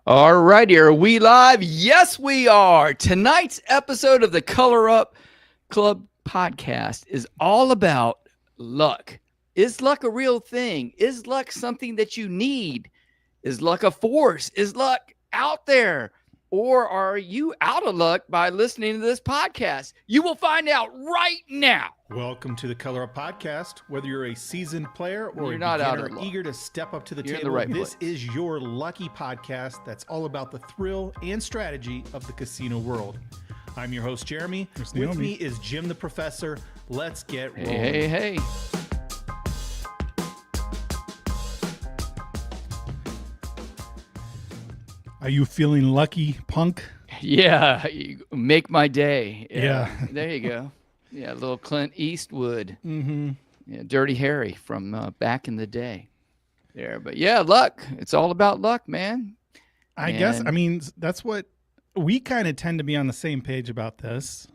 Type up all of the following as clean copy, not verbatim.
All righty, are we live? Yes, we are. Tonight's episode of the Color Up Club podcast is all about luck. Is luck a real thing? Is luck something that you need? Is luck a force? Is luck out there? Or are you out of luck by listening to this podcast? You will find out right now. Welcome to the Color Up Podcast. Whether you're a seasoned player or You're a not out beginner of luck. eager to step up to the You're in table, the right this place. is your lucky podcast that's all about the thrill and strategy of the casino world. I'm your host, Jeremy. There's With Naomi. me is Jim the Professor. Let's get rolling. Hey. Are you feeling lucky, punk? Yeah, you make my day. Yeah. There you go. Yeah, little Clint Eastwood. Mm-hmm. Yeah, Dirty Harry from back in the day there. But yeah, luck. It's all about luck, man. I guess, And- I mean, that's what we kind of tend to be on the same page about this.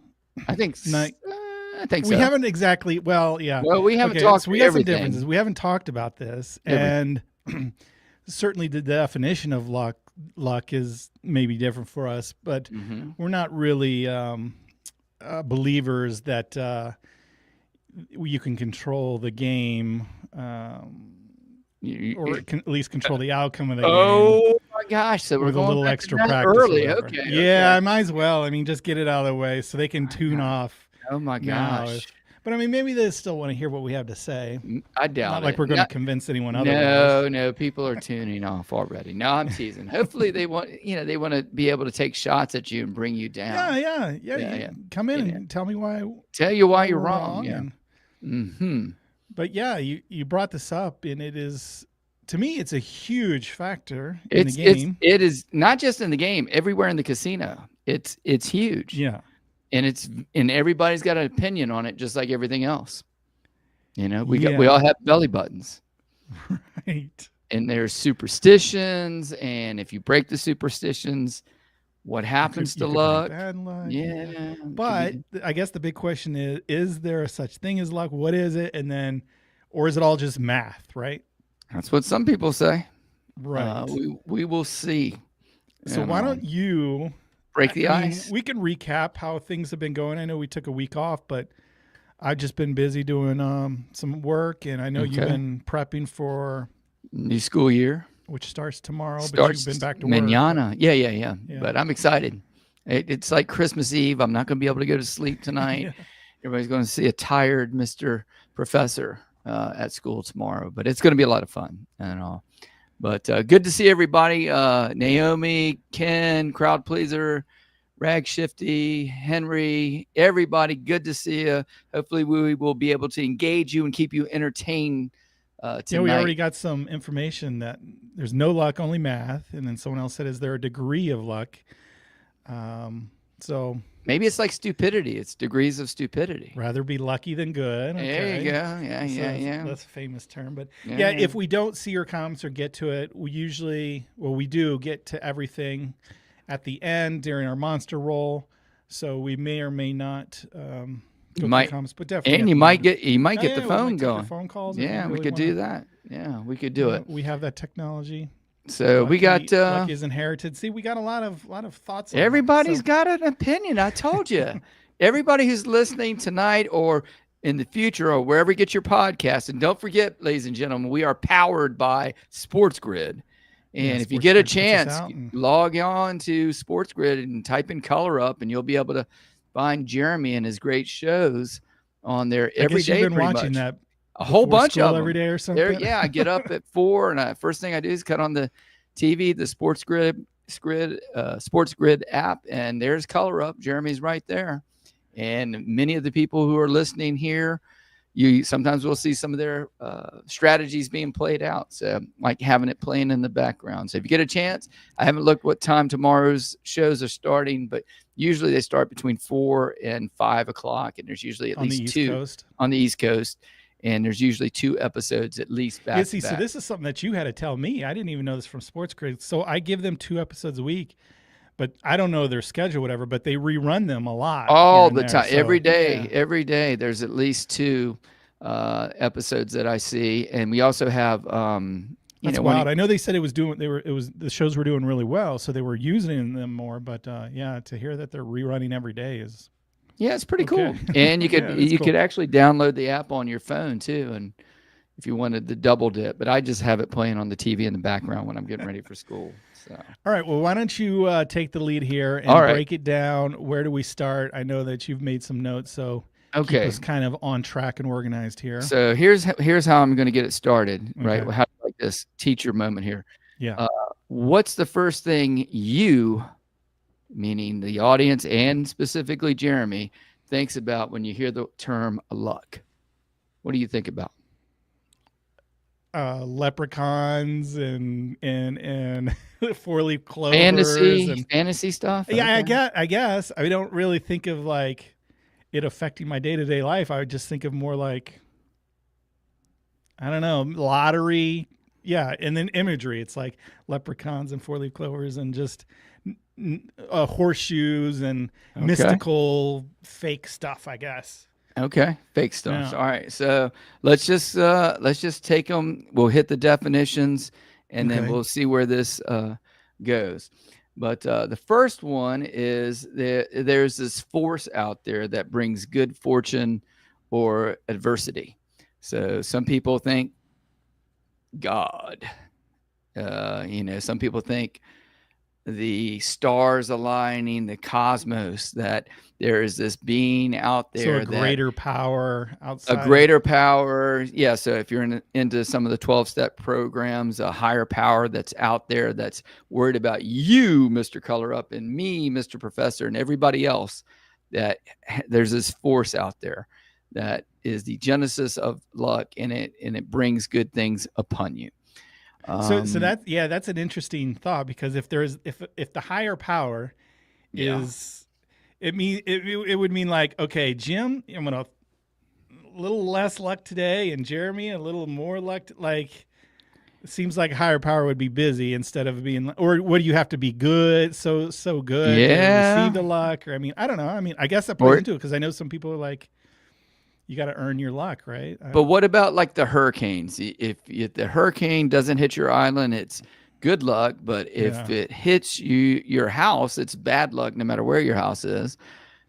I think Like- I think so. We haven't exactly, well, yeah. Well, we haven't Okay, talked so we got some everything. differences. We haven't talked about this. Everything. And certainly the definition of luck is maybe different for us, but Mhm. we're not really believers that you can control the game or can at least control the outcome of the game. Oh my gosh! So we're With a going little back to extra that practice or early. whatever. Okay. Yeah, I okay. might as well. I mean, just get it out of the way so they can tune off. Oh my now. gosh! But I mean, maybe they still want to hear what we have to say. I doubt Not like it. we're going No- to convince anyone otherwise. No, people are tuning off already. No, I'm teasing. Hopefully, they want to be able to take shots at you and bring you down. Yeah. Yeah. Come in Yeah. and tell me why Tell you why you're we're wrong. Yeah. and- Mm-hmm. But yeah, you brought this up, and it is, to me, it's a huge factor in the game. It is not just in the game. Everywhere in the casino, it's huge. Yeah. And everybody's got an opinion on it, just like everything else. You know, we Yeah. all have belly buttons, Right. and there's superstitions, and if you break the superstitions, what happens You to could bring luck? bad luck. Yeah, But I guess the big question is there a such thing as luck? What is it? And then, or is it all just math, right? that's what some people say. Right. We will see. So And, why don't you break the I mean, ice? we can recap how things have been going. I know we took a week off, but I've just been busy doing some work, and I know you've Okay. been prepping for New school year which starts tomorrow. But starts you've been back to work. manana. Yeah. Yeah. But I'm excited. It's like Christmas Eve. I'm not going to be able to go to sleep tonight. Yeah. Everybody's going to see a tired Mr. Professor at school tomorrow, but it's going to be a lot of fun and all. But good to see everybody. Naomi, Ken, Crowd Pleaser, Rag Shifty, Henry, everybody. Good to see you. Hopefully, we will be able to engage you and keep you entertained tonight. Yeah, we already got some information that there's no luck, only math. And then someone else said, is there a degree of luck? So Maybe it's like stupidity. It's degrees of stupidity. rather be lucky than good. There you Okay. go. Yeah, So yeah. That's a famous term. But Yeah, yeah, yeah. if we don't see your comments or get to it, we do get to everything at the end during our monster roll. So we may or may not go through might- comments, but definitely. And at you the might end. get the Oh, yeah, phone we might take the going. phone calls if Yeah, we really could wanna- do that. Yeah, we could do it. We have that technology. So we got luck is inherited. See, we got a lot of thoughts. On that. everybody's So- got an opinion. I told you. Everybody who's listening tonight or in the future or wherever you get your podcast. And don't forget, ladies and gentlemen, we are powered by Sports Grid. And Yeah, if you Sports get a Grid puts us chance, out and- log on to Sports Grid and type in Color Up, and you'll be able to find Jeremy and his great shows on there I every guess you've day. been pretty watching much. that A whole before bunch school of them. every day or There, something. yeah, I get up at 4, and first thing I do is cut on the TV, the Sports Grid app, and there's Color Up. Jeremy's right there, and many of the people who are listening here, you sometimes will see some of their strategies being played out. So, like having it playing in the background. So, if you get a chance, I haven't looked what time tomorrow's shows are starting, but usually they start between 4 and 5 o'clock, and there's usually at on the least East two Coast. on the East Coast. And there's usually 2 episodes at least back. Yeah, see, to so back. this is something that you had to tell me. I didn't even know this from Sports Grid. So I give them 2 episodes a week, but I don't know their schedule, whatever. But they rerun them a lot all here and the there. time, So, every day, yeah. every day. There's at least 2 episodes that I see, and we also have you That's know, wild. I know they said the shows were doing really well, so they were using them more. But yeah, to hear that they're rerunning every day is yeah, it's pretty cool. okay. And you could Yeah, that's you cool. could actually download the app on your phone too, and if you wanted the double dip. But I just have it playing on the TV in the background when I'm getting ready for school. So All right. Well, why don't you take the lead here and All right. break it down? Where do we start? I know that you've made some notes, so keep okay, us kind of on track and organized here. so here's how I'm going to get it started. Right, Okay. how like this teacher moment here. Yeah. What's the first thing you, meaning the audience and specifically Jeremy, thinks about when you hear the term luck? What do you think about? Leprechauns and 4-leaf clovers and Fantasy stuff? yeah, Okay. I guess I don't really think of like it affecting my day-to-day life. I would just think of more like, I don't know, lottery. Yeah. And then imagery. It's like leprechauns and 4-leaf clovers and just horseshoes and Okay. mystical fake stuff, I guess. Okay, fake stuff. Yeah. All right, so let's just take them. We'll hit the definitions, and then Okay. we'll see where this goes. But the first one is there's this force out there that brings good fortune or adversity. So some people think God. Some people think the stars aligning, the cosmos, that there is this being out So there a greater power outside. a greater power. Yeah. So if you're into some of the 12-step programs, a higher power that's out there that's worried about you, Mr. Color Up, and me, Mr. Professor, and everybody else, that there's this force out there that is the genesis of luck, and it brings good things upon you. So that's an interesting thought, because if the higher power Yeah. is, it would mean like, okay, Jim, I'm gonna a little less luck today, and Jeremy a little more luck. Like, it seems like higher power would be busy instead of being, or what do you have to be good, so good to Yeah. receive the luck? Or I don't know. I guess that Or- plays into it, because I know some people are like, you got to earn your luck, right? But what about like the hurricanes? If the hurricane doesn't hit your island, it's good luck. But if Yeah. it hits your house, it's bad luck, no matter where your house is.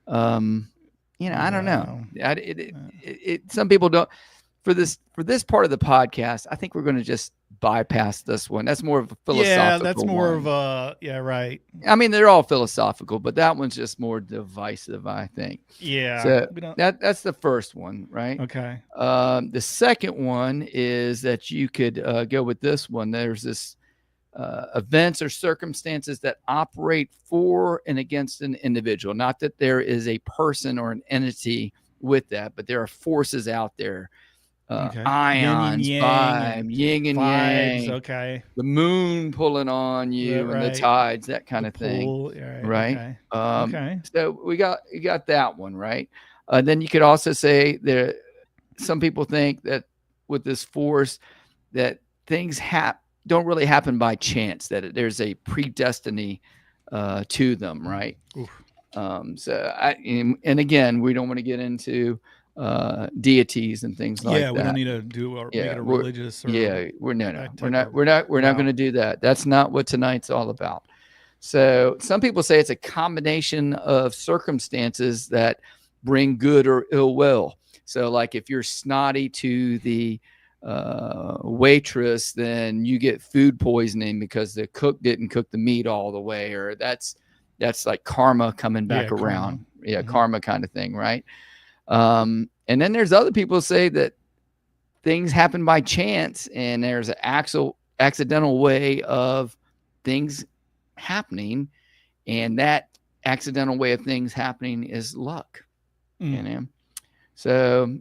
I don't know. Some people don't. For this part of the podcast, I think we're going to just bypass this one. That's more of a philosophical. Yeah, that's more one. of a, yeah, right. I mean, they're all philosophical, but that one's just more divisive, I think. Yeah. So we don't- that's the first one, right? okay. The second one is that you could go with this one. There's this events or circumstances that operate for and against an individual. Not that there is a person or an entity with that, but there are forces out there. Okay. Ions, Yin and yin and Vibes. yang, Okay. the moon pulling on you, Yeah, and right. the tides, that kind The of thing. pool, yeah, Right. Okay. Okay. So you got that one, right? Then you could also say there. Some people think that with this force, that things don't really happen by chance. That there's a predestiny to them, right? Oof. And again, we don't want to get into deities and things like Yeah, that. we don't need to do make it a we're- religious. Or, we're that type not of going route. to do that. That's not what tonight's all about. So some people say it's a combination of circumstances that bring good or ill will. So like if you're snotty to the waitress, then you get food poisoning because the cook didn't cook the meat all the way, or that's like karma coming back Yeah, around. karma. Yeah, Mhm. karma kind of thing, right? And then there's other people who say that things happen by chance, and there's an accidental way of things happening, and that accidental way of things happening is luck. Mm. You know, so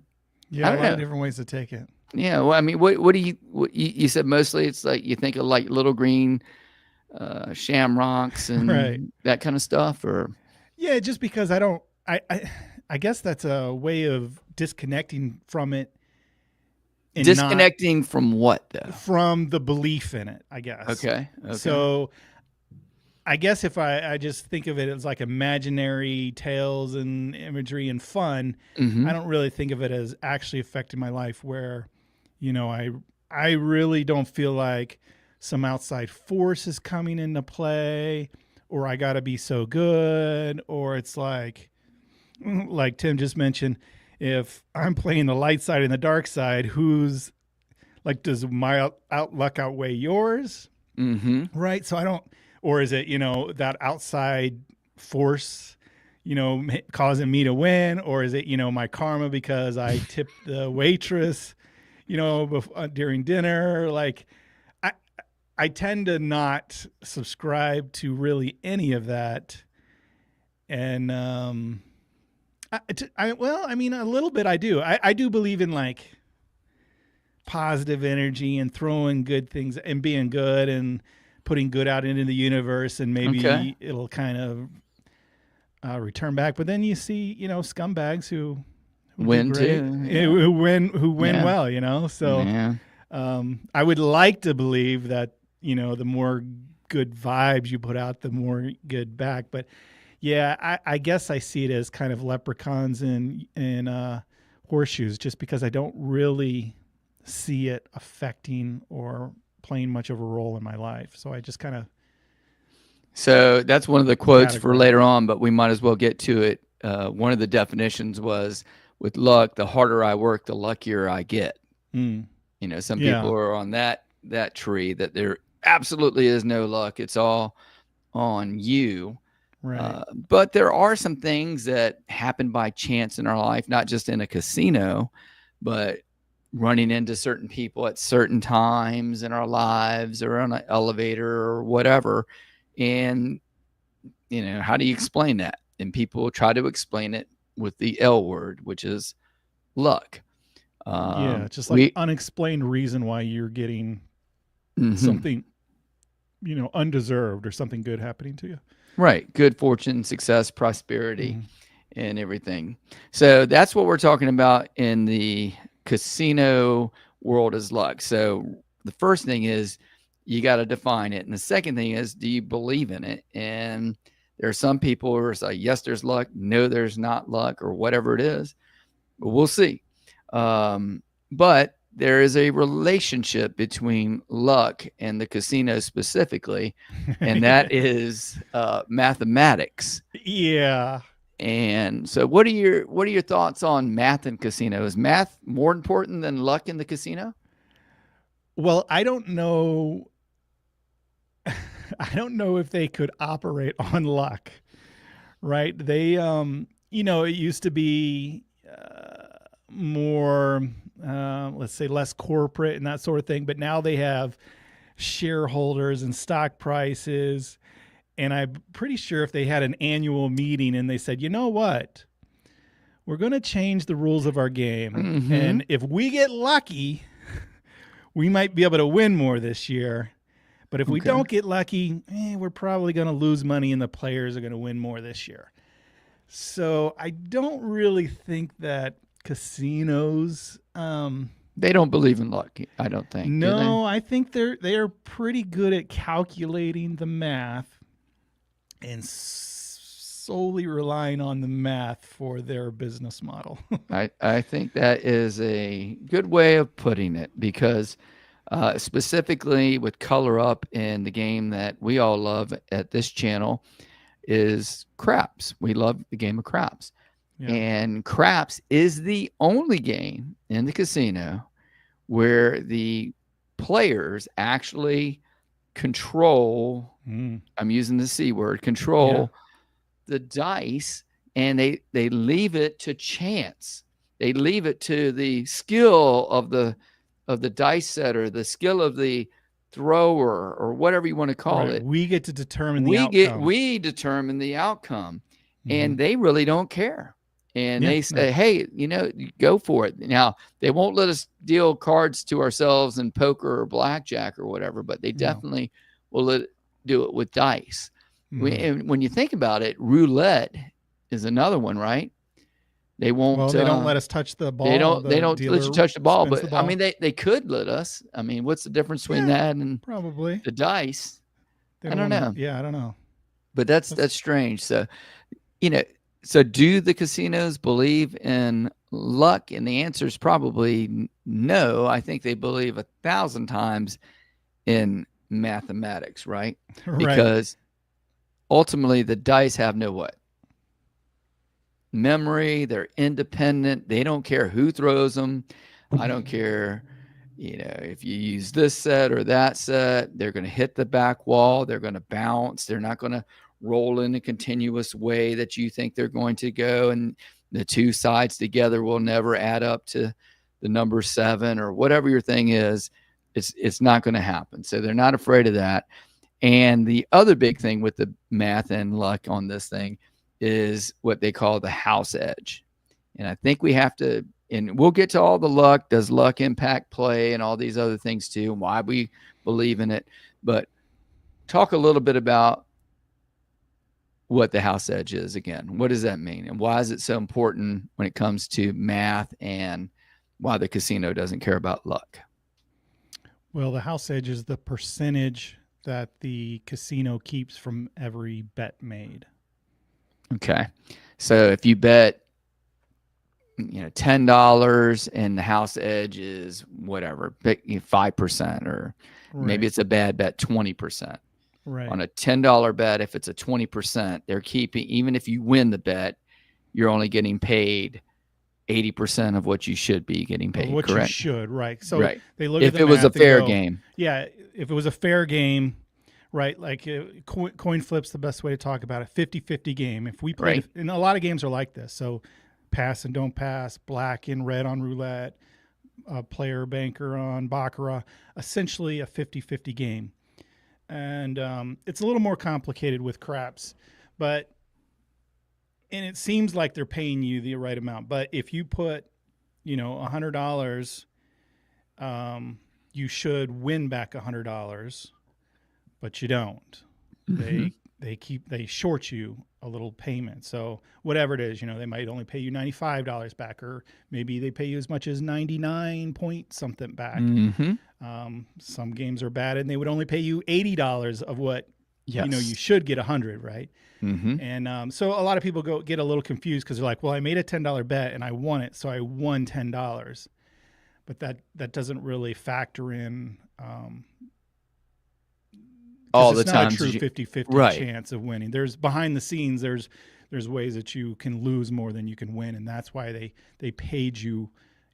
Yeah, I a don't lot of know. different ways to take it. yeah. Well, I mean, what do you said mostly? It's like you think of like little green shamrocks and Right. that kind of stuff, or Yeah, just because I guess that's a way of disconnecting from it. And not disconnecting from what though? from the belief in it, I guess. Okay. So I guess if I just think of it as like imaginary tales and imagery and fun, Mhm. I don't really think of it as actually affecting my life, where, I I really don't feel like some outside force is coming into play, or I got to be so good, or it's like Tim just mentioned, if I'm playing the light side and the dark side, who's like, does my luck outweigh yours? Mm-hmm. Right. So I don't, or is it, that outside force, causing me to win? Or is it, my karma because I tipped the waitress, during dinner? Like, I tend to not subscribe to really any of that. And, a little bit I do. I do believe in like positive energy and throwing good things and being good and putting good out into the universe, and maybe it'll kind of return back. But then you see, scumbags who Win do great, too. who win well, So Yeah. I would like to believe that, the more good vibes you put out, the more good back. But yeah, I guess I see it as kind of leprechauns and horseshoes, just because I don't really see it affecting or playing much of a role in my life. So I just kind of. So that's one of the quotes for Category. later on, but we might as well get to it. One of the definitions was, with luck, the harder I work, the luckier I get. Some people are on that tree, that there absolutely is no luck. It's all on you. Right. But there are some things that happen by chance in our life, not just in a casino, but running into certain people at certain times in our lives, or on an elevator or whatever. And, how do you explain that? And people try to explain it with the L word, which is luck. Just like unexplained reason why you're getting something, undeserved, or something good happening to you. Right. Good fortune, success, prosperity, and everything. So that's what we're talking about in the casino world, is luck. So the first thing is, you got to define it. And the second thing is, do you believe in it? And there are some people who are like, yes, there's luck. No, there's not luck, or whatever it is. But we'll see. But there is a relationship between luck and the casino specifically, and that is mathematics. Yeah. And so what are your thoughts on math and casino? Is math more important than luck in the casino? Well, I don't know. I don't know if they could operate on luck, right? They, it used to be more, let's say, less corporate and that sort of thing. But now they have shareholders and stock prices. And I'm pretty sure if they had an annual meeting and they said, you know what, we're going to change the rules of our game. Mm-hmm. And if we get lucky, we might be able to win more this year. But if we don't get lucky, we're probably going to lose money, and the players are going to win more this year. So I don't really think that casinos. They don't believe in luck, I don't think. No, I think they are pretty good at calculating the math and solely relying on the math for their business model. I think that is a good way of putting it, because specifically with Color Up, and the game that we all love at this channel is craps. We love the game of craps. Yeah. And craps is the only game in the casino where the players actually control, I'm using the C word, control the dice, and they leave it to chance. They leave it to the skill of the dice setter, the skill of the thrower, or whatever you want to call it. We get to determine the outcome. We determine the outcome, and they really don't care. And they say, hey, go for it. Now, they won't let us deal cards to ourselves in poker or blackjack or whatever, but they definitely will do it with dice. And when you think about it, roulette is another one, right? They won't. Well, they don't let us touch the ball. They don't let you touch the ball. But I mean, they could let us. I mean, what's the difference between that and probably the dice? I don't know. Yeah, I don't know. But that's strange. So, so do the casinos believe in luck? And the answer is probably no. I think they believe 1,000 times in mathematics, right? Right. Because ultimately the dice have no what? Memory. They're independent. They don't care who throws them. I don't care, if you use this set or that set, they're going to hit the back wall. They're going to bounce. They're not going to roll in a continuous way that you think they're going to go. And the two sides together will never add up to the number 7 or whatever your thing is. It's not going to happen. So they're not afraid of that. And the other big thing with the math and luck on this thing is what they call the house edge. And I think we have to, and we'll get to all the luck. Does luck impact play and all these other things too, and why we believe in it. But talk a little bit about what the house edge is again. What does that mean? And why is it so important when it comes to math, and why the casino doesn't care about luck? Well, the house edge is the percentage that the casino keeps from every bet made. Okay. So if you bet, $10 and the house edge is whatever, 5%, or maybe it's a bad bet, 20%. Right. On a $10 bet, if it's a 20%, they're keeping, even if you win the bet, you're only getting paid 80% of what you should be getting paid. What correct? you should, right. So right. they look if at the it was a math and fair go, game. Yeah, if it was a fair game, right, like coin flip's the best way to talk about it. 50-50 game. If we played, Right. and a lot of games are like this. So pass and don't pass, black and red on roulette, player banker on baccarat, essentially a 50-50 game. And it's a little more complicated with craps, and it seems like they're paying you the right amount. But if you put, $100, you should win back $100, but you don't. Mhm. They short you a little payment. So whatever it is, they might only pay you $95 back, or maybe they pay you as much as 99 point something back. Mm-hmm. Some games are bad and they would only pay you $80 of what, Yes. you should get 100, right? Mm-hmm. And so a lot of people get a little confused because they're like, well, I made a $10 bet and I won it, so I won $10. But that doesn't really factor in all the it's time. not a true 50-50 right. chance of winning. There's behind the scenes, there's ways that you can lose more than you can win, and that's why they paid you,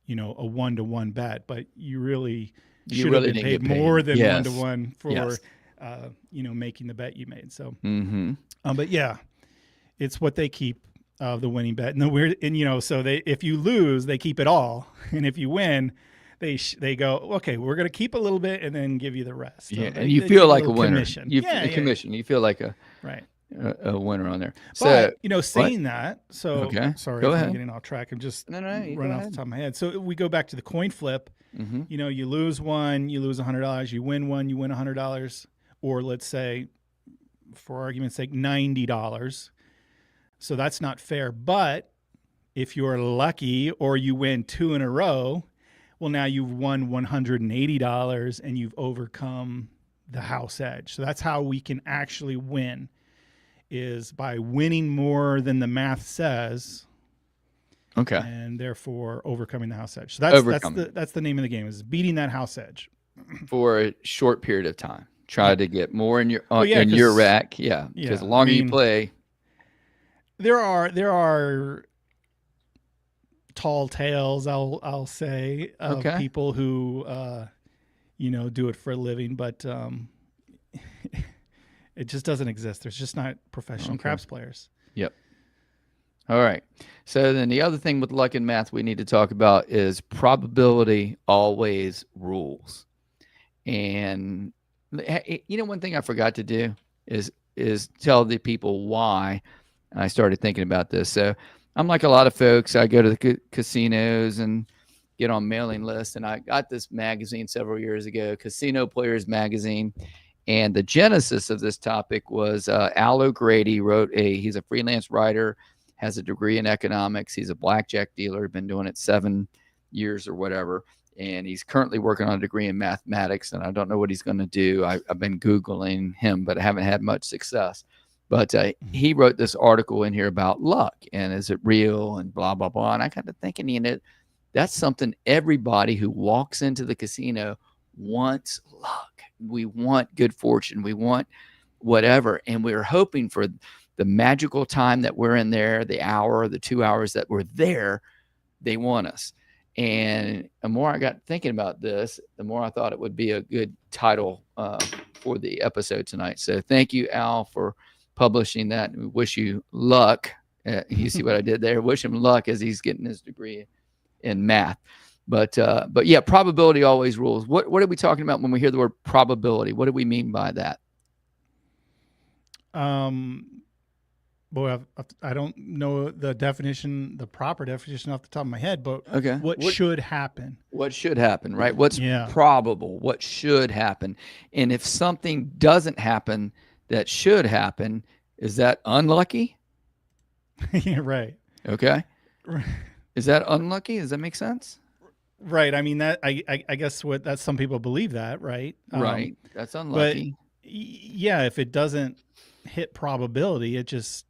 a 1-to-1 bet, but you really should have been paid more than 1-to-1 for making the bet you made. So but yeah, it's what they keep of the winning bet. And the weird, and so if you lose, they keep it all, and if you win, they go, okay, we're going to keep a little bit and then give you the rest. Yeah, So and you feel like a winner. Commission. Commission. You feel like a winner on there. But saying that, so okay. Sorry, go I'm ahead. getting off track. I'm just running off the top of my head. So we go back to the coin flip. Mm-hmm. You lose one, you lose $100. You win one, you win $100. Or let's say, for argument's sake, $90. So that's not fair. But if you're lucky or you win 2 in a row, well, now you've won $180 and you've overcome the house edge. So that's how we can actually win, is by winning more than the math says. Okay. And therefore overcoming the house edge. So that's the name of the game, is beating that house edge for a short period of time. Try to get more in your your rack. Yeah. Because the longer you play. There are tall tales, I'll say, of people who do it for a living, but it just doesn't exist. There's just not professional craps players. Yep. All right. So then the other thing with luck and math we need to talk about is probability always rules. And one thing I forgot to do is tell the people why I started thinking about this. So I'm like a lot of folks. I go to the casinos and get on mailing lists. And I got this magazine several years ago, Casino Players Magazine. And the genesis of this topic was Al O'Grady he's a freelance writer, has a degree in economics. He's a blackjack dealer, been doing it 7 years or whatever. And he's currently working on a degree in mathematics. And I don't know what he's going to do. I've been Googling him, but I haven't had much success. But he wrote this article in here about luck and is it real and blah, blah, blah. And I got to thinking, that's something everybody who walks into the casino wants luck. We want good fortune. We want whatever. And we're hoping for the magical time that we're in there, the hour, the 2 hours that we're there, they want us. And the more I got thinking about this, the more I thought it would be a good title for the episode tonight. So thank you, Al, for publishing that. And we wish you luck. You see what I did there? Wish him luck as he's getting his degree in math. But yeah, probability always rules. What are we talking about when we hear the word probability? What do we mean by that? Boy, I don't know the definition, the proper definition off the top of my head, but okay. What should happen? What should happen, right? What's probable? What should happen? And if something doesn't happen that should happen, is that unlucky? Yeah, right. Okay. Is that unlucky? Does that make sense? Right. I mean, that I guess that's some people believe that, right? Right. That's unlucky. But yeah, if it doesn't hit probability, it just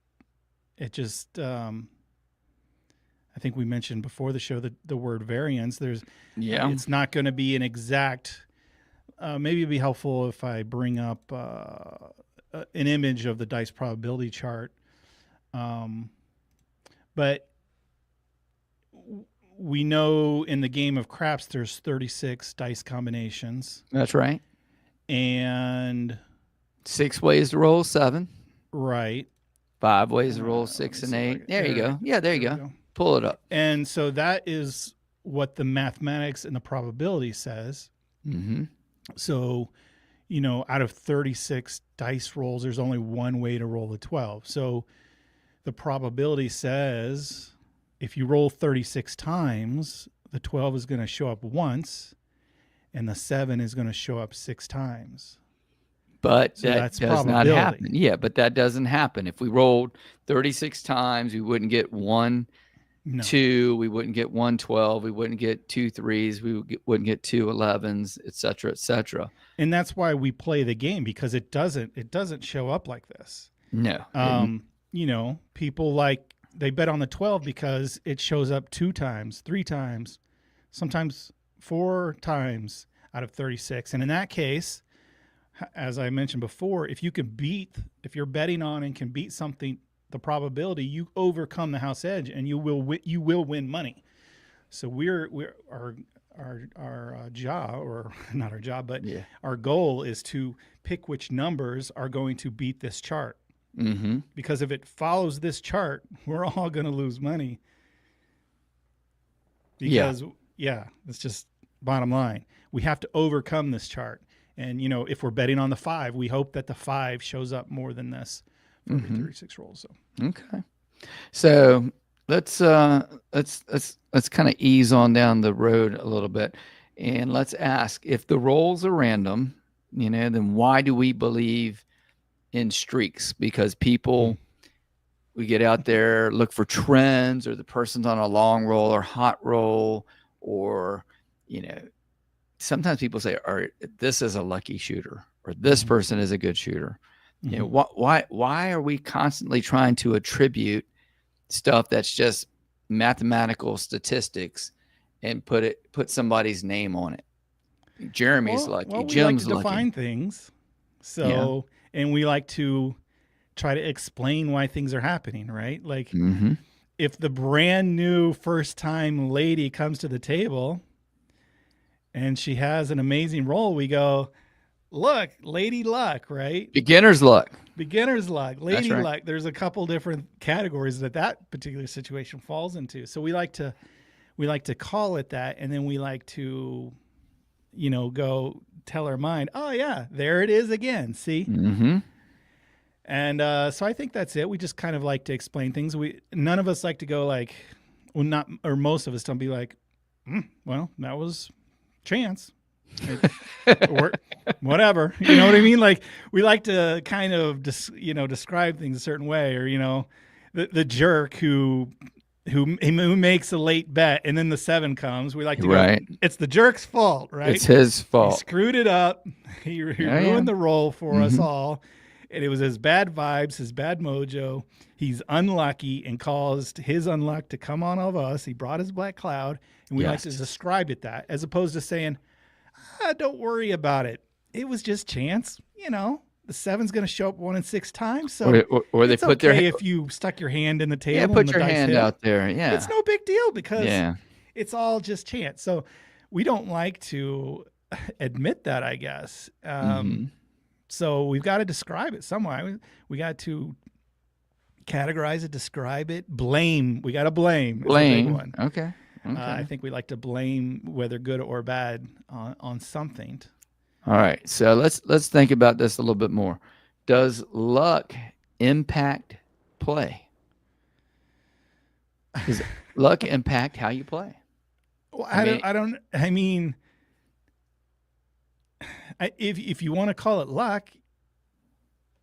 I think we mentioned before the show the word variance. It's not going to be an exact. Maybe it'd be helpful if I bring up an image of the dice probability chart. But we know in the game of craps there's 36 dice combinations. That's right. And 6 ways to roll 7. Right. 5 ways to roll 6 and 8. There you go. Yeah, there you go. Pull it up. And so that is what the mathematics and the probability says. Mm-hmm. So, out of 36 dice rolls, there's only one way to roll a 12. So the probability says if you roll 36 times, the 12 is going to show up once and the 7 is going to show up 6 times. But so that does not happen. Yeah, but that doesn't happen. If we rolled 36 times, we wouldn't get 1, 2. We wouldn't get 1 12. We wouldn't get 2 3s. We wouldn't get 2 11s, et cetera, et cetera. And that's why we play the game, because it doesn't show up like this. No. People they bet on the 12 because it shows up 2 times, 3 times, sometimes 4 times out of 36. And in that case, as I mentioned before, if you're betting on and can beat something, the probability, you overcome the house edge and you will win money. So our job, or not our job, but our goal is to pick which numbers are going to beat this chart. Mm-hmm. Because if it follows this chart, we're all going to lose money. Because it's just bottom line. We have to overcome this chart. And, if we're betting on the 5, we hope that the 5 shows up more than this for every 36 rolls. So. Okay. So let's kind of ease on down the road a little bit. And let's ask, if the rolls are random, then why do we believe in streaks? Because we get out there, look for trends, or the person's on a long roll or hot roll, or, sometimes people say, this is a lucky shooter, or this person is a good shooter. Why are we constantly trying to attribute stuff that's just mathematical statistics and put somebody's name on it? Jeremy's lucky. Jim's lucky. We like to lucky. define things. So, and we like to try to explain why things are happening, right? Like if the brand new first time lady comes to the table and she has an amazing roll, we go, look, lady luck, right? Beginner's luck. Beginner's luck, lady right. luck. There's a couple different categories that particular situation falls into. So we like to call it that, and then we like to, go tell our mind, oh yeah, there it is again. See? Mm-hmm. And so I think that's it. We just kind of like to explain things. None of us like to go like, or most of us don't be like, well, that was chance. Or whatever, you know what I mean? Like, we like to kind of describe things a certain way, or the jerk who makes a late bet and then the 7 comes. We like to go, it's the jerk's fault, right? It's his fault. He screwed it up. He ruined the roll for us all. and it was his bad vibes, his bad mojo. He's unlucky and caused his unluck to come on all of us. He brought his black cloud, and we like to Yes. describe it that, as opposed to saying, don't worry about it. It was just chance. You know, the 7's going to show up 1 in 6 times. So Or they it's put okay their if you stuck your hand in the table. yeah, and put the your dice hand hit. out there. Yeah. It's no big deal because Yeah. it's all just chance. So we don't like to admit that, I guess. Mhm. So we've got to describe it somewhere. We got to categorize it, describe it, blame. We got to blame. Is the big Blame. one. Okay. Okay. I think we like to blame, whether good or bad, on something. All right. So let's think about this a little bit more. Does luck impact play? Does luck impact how you play? Well, if you want to call it luck,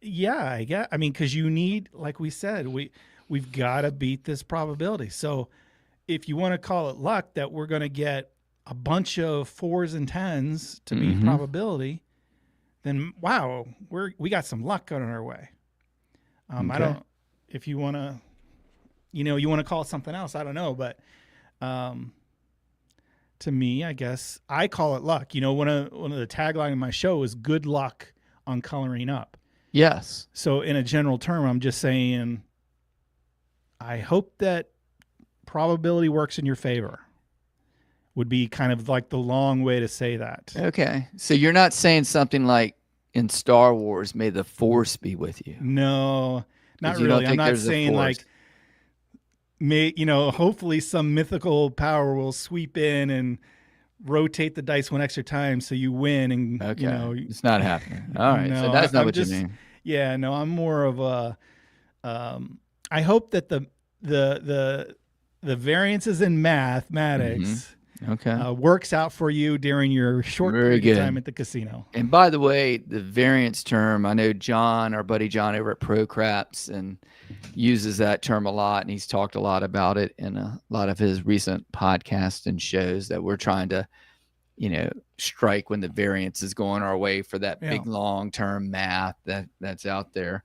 yeah, I guess. I mean, because you need, like we said, we've got to beat this probability. So if you want to call it luck that we're going to get a bunch of 4s and 10s to beat Mhm. probability, then wow, we got some luck going our way. I Okay. don't. If you want to, you want to call it something else. I don't know, but to me, I guess I call it luck. One of the tagline of my show is "Good luck on coloring up." Yes. So in a general term, I'm just saying, I hope that probability works in your favor. Would be kind of like the long way to say that. Okay. So you're not saying something like in Star Wars, may the force be with you. No, not 'Cause you don't really. I'm think not there's a saying force. hopefully some mythical power will sweep in and rotate the dice one extra time so you win and Okay. It's not happening. All right. So No, that's not I'm what just- you mean. Yeah, no, I'm more of a I hope that the variances in mathematics Okay. works out for you during your short Very period of good. time at the casino. And by the way, the variance term, I know John, our buddy John over at ProCraps, and uses that term a lot, and he's talked a lot about it in a lot of his recent podcasts and shows that we're trying to, strike when the variance is going our way for that big long-term math that's out there.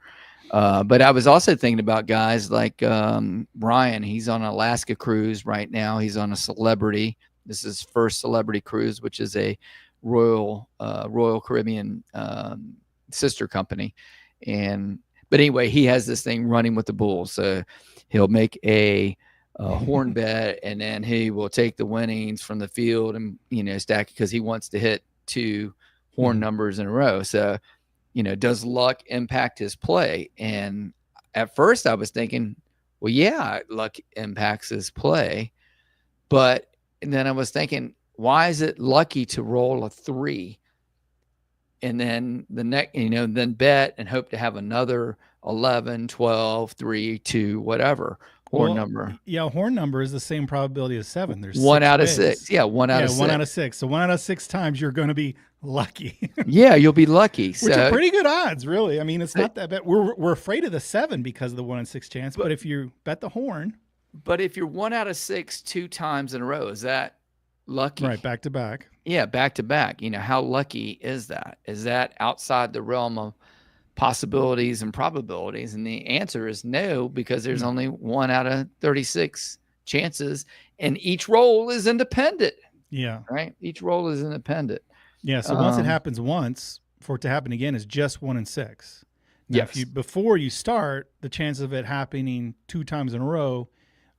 But I was also thinking about guys like Ryan. He's on an Alaska cruise right now. He's on a Celebrity. This is his first Celebrity cruise, which is a Royal Caribbean sister company. But anyway, he has this thing running with the bulls. So he'll make a horn bet, and then he will take the winnings from the field and stack, because he wants to hit 2 horn numbers in a row. So does luck impact his play? And at first I was thinking, well, yeah, luck impacts his play. But then I was thinking, why is it lucky to roll a 3 and then then bet and hope to have another 11, 12, 3, 2, whatever horn number? Yeah, horn number is the same probability as 7. There's 1 6 out of ways. 6. Yeah, 1 out of 6. 1 out of 6. So 1 out of 6 times you're going to be lucky. Yeah, you'll be lucky. Which So are pretty good odds, really. I mean, it's not that bad. We're afraid of the 7 because of the 1 in 6 chance. But if you bet the horn, but if you're 1 out of 6 2 times in a row, is that lucky? right, back to back. Yeah, back to back. How lucky is that? Is that outside the realm of possibilities and probabilities? And the answer is no, because there's only 1 out of 36 chances, and each roll is independent, Yeah. right? Each roll is independent. Yeah. So once it happens once, for it to happen again is just 1 in 6. Now, Yes. before you start, the chance of it happening 2 times in a row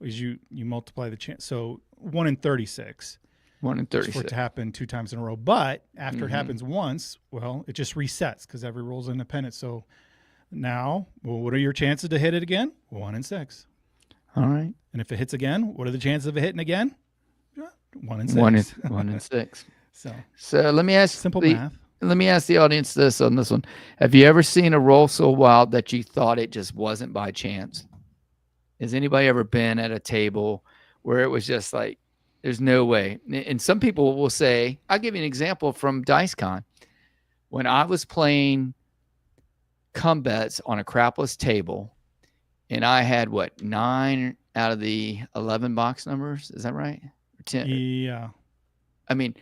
is you multiply the chance. So 1 in 36. 1 in For it 36. to happen 2 times in a row. But after it happens once, well, it just resets because every roll is independent. So now, what are your chances to hit it again? 1 in 6. All right. And if it hits again, what are the chances of it hitting again? 1 in 6. 1 in 6. So let me ask simple math. Let me ask the audience this on this one. Have you ever seen a roll so wild that you thought it just wasn't by chance? Has anybody ever been at a table where it was just like, there's no way? And some people will say, I'll give you an example from DiceCon. When I was playing come bets on a crapless table, and I had 9 out of the 11 box numbers. Is that right? Or 10? Yeah. I mean,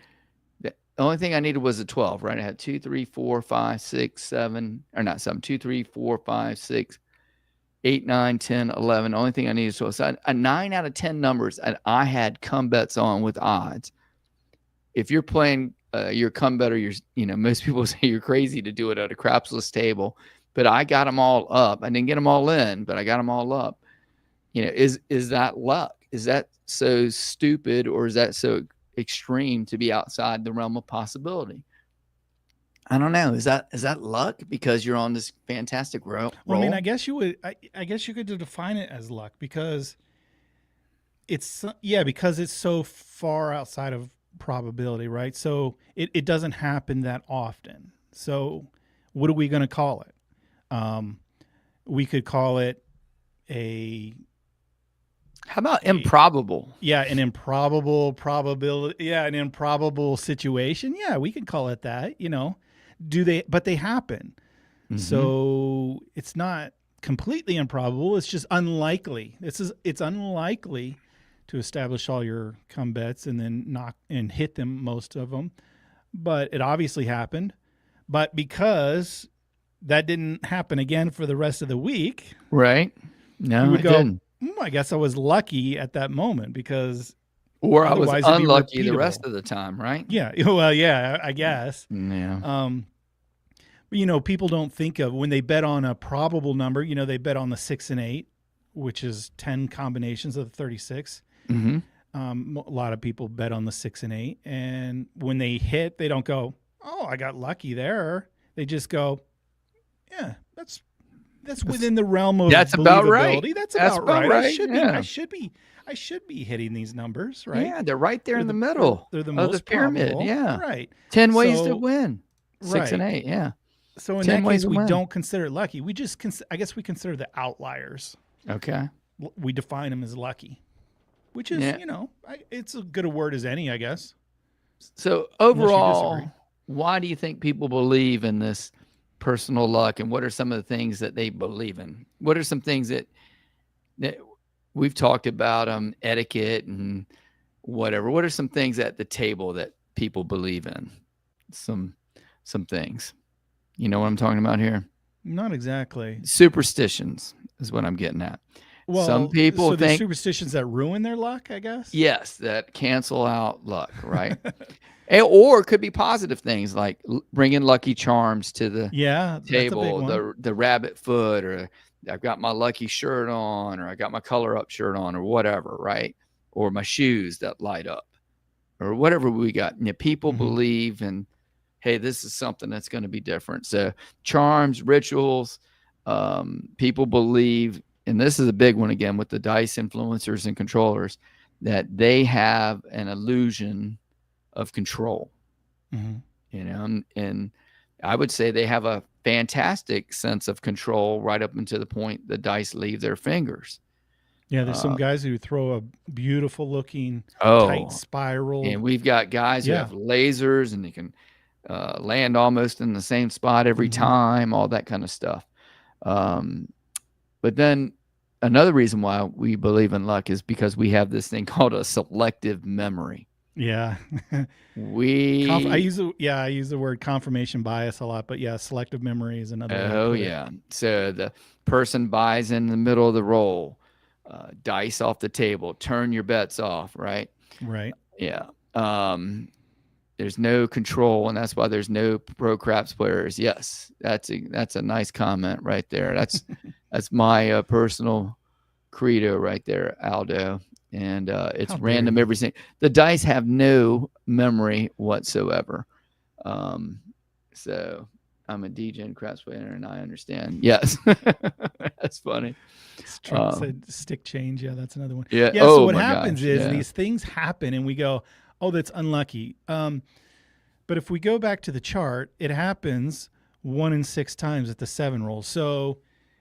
The only thing I needed was a 12, right? I had 2, 3, 4, 5, 6, 7, or not 7, 2, 3, 4, 5, 6, 8, 9, 10, 11. The only thing I needed was 12. So a 9 out of 10 numbers, and I had come bets on with odds. If you're playing your come better, most people say you're crazy to do it at a crapsless table, but I got them all up. I didn't get them all in, but I got them all up. Is that luck? Is that so stupid, or is that so extreme to be outside the realm of possibility? I don't know. Is that luck because you're on this fantastic roll? Well, I mean, I guess you would. I guess you could define it as luck because it's so far outside of probability, right? So it doesn't happen that often. So what are we going to call it? We could call it how about improbable? Yeah, an improbable probability. Yeah, an improbable situation. Yeah, we could call it that. But they happen. Mm-hmm. So it's not completely improbable. It's just unlikely. It's unlikely to establish all your come bets and then knock and hit them, most of them. But it obviously happened. But because that didn't happen again for the rest of the week, right? No, it didn't. I guess I was lucky at that moment because, or I was unlucky the rest of the time, right? Yeah. Well, yeah, I guess. Yeah. But, people don't think of when they bet on a probable number. They bet on the 6 and 8, which is 10 combinations of the 36. Mm-hmm. A lot of people bet on the 6 and 8, and when they hit, they don't go, "Oh, I got lucky there." They just go, "Yeah, that's within the realm of that's about right. That's about right. I should be hitting these numbers, right? Yeah, they're right there in the middle. They're the of most the pyramid. Probable. Yeah, right. 10 ways to win. 6 and 8. Yeah. So in that case, we don't consider it lucky. We just I guess we consider the outliers. Okay. We define them as lucky, which is it's as good a word as any, I guess. So overall, why do you think people believe in this personal luck, and what are some of the things that they believe in? What are some things that we've talked about, etiquette and whatever? What are some things at the table that people believe in? Some things. You know what I'm talking about here? Not exactly. Superstitions is what I'm getting at. Well, some people think superstitions that ruin their luck, I guess. Yes, that cancel out luck, right? Or it could be positive things like bringing Lucky Charms to the table, the rabbit foot, or I've got my lucky shirt on, or I got my color up shirt on, or whatever, right? Or my shoes that light up, or whatever we got. People believe in, hey, this is something that's going to be different. So charms, rituals, people believe, and this is a big one again with the dice influencers and controllers, that they have an illusion of control. And I would say they have a fantastic sense of control right up until the point the dice leave their fingers. Yeah, there's some guys who throw a beautiful looking tight spiral. And we've got guys who have lasers and they can land almost in the same spot every time, all that kind of stuff. But then another reason why we believe in luck is because we have this thing called a selective memory. Yeah. I use the word confirmation bias a lot, but yeah, selective memory is another. Oh yeah. So the person buys in the middle of the roll, dice off the table, turn your bets off, right? Right. Yeah. There's no control, and that's why there's no pro craps players. Yes, that's a nice comment right there. That's my personal credo right there, Aldo. And it's random every single. The dice have no memory whatsoever. So I'm a DJ and craps player, and I understand. Yes, that's funny. Trump said stick change. Yeah, that's another one. Yeah. So what happens is these things happen, and we go, "Oh, that's unlucky." But if we go back to the chart, it happens 1 in 6 times at the 7 roll. So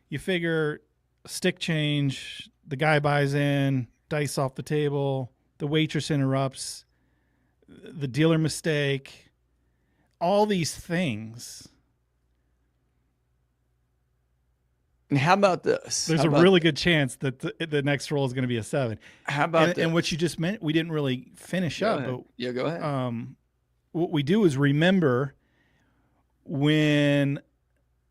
you figure stick change, the guy buys in, dice off the table, the waitress interrupts, the dealer mistake, all these things. And how about this? There's a really good chance that the next roll is going to be a 7. How about and what you just meant, we didn't really finish up. But, yeah, go ahead. what we do is remember when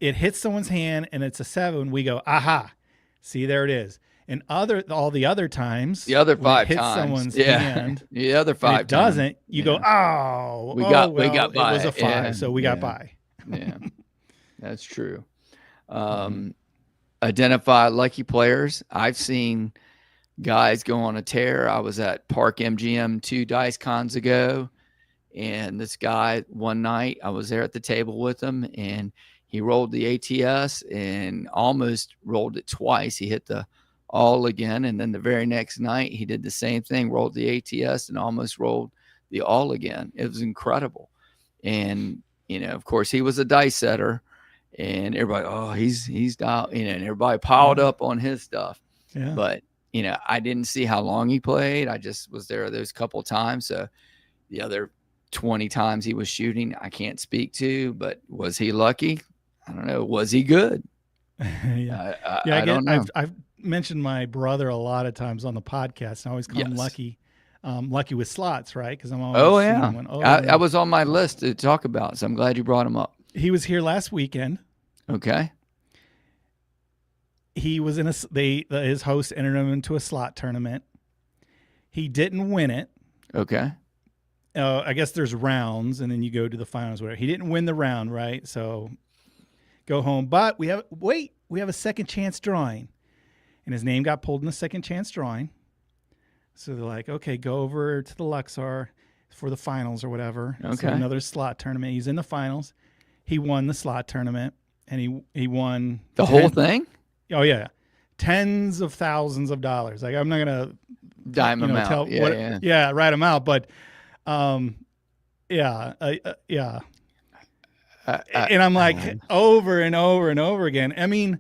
it hits someone's hand and it's a 7, we go, aha, see, there it is. And all the other times, The other when it 5 hits times. someone's Yeah. hand, The other and 5 it doesn't, you go, we got by it was a 5, Yeah. so we got Yeah. by. Yeah, that's true. Identify lucky players. I've seen guys go on a tear. I was at Park MGM 2 Dice Cons ago, and this guy one night, I was there at the table with him, and he rolled the ATS and almost rolled it twice. He hit the all again, and then the very next night he did the same thing, rolled the ATS and almost rolled the all again. It was incredible. And of course, he was a dice setter, and everybody, oh, he's dialed, and everybody piled up on his stuff. Yeah. But I didn't see how long he played. I just was there those couple times. So the other 20 times he was shooting, I can't speak to. But was he lucky? I don't know. Was he good? Yeah. I don't know. I've mentioned my brother a lot of times on the podcast, and I always call him Yes. Lucky. Lucky with slots, right? Because I'm always Oh seeing yeah, one. I was on my list to talk about, so I'm glad you brought him up. He was here last weekend. Okay. He was in his host entered him into a slot tournament. He didn't win it. Okay. I guess there's rounds, and then you go to the finals. Whatever. He didn't win the round, right? So go home. But we have a second chance drawing, and his name got pulled in the second chance drawing. So they're like, okay, go over to the Luxor for the finals or whatever. Okay. So another slot tournament. He's in the finals. He won the slot tournament, and he won The whole thing? Oh yeah, tens of thousands of dollars. Like I'm not gonna Dime him out. write him out. But yeah. And I'm like over and over and over again. I mean,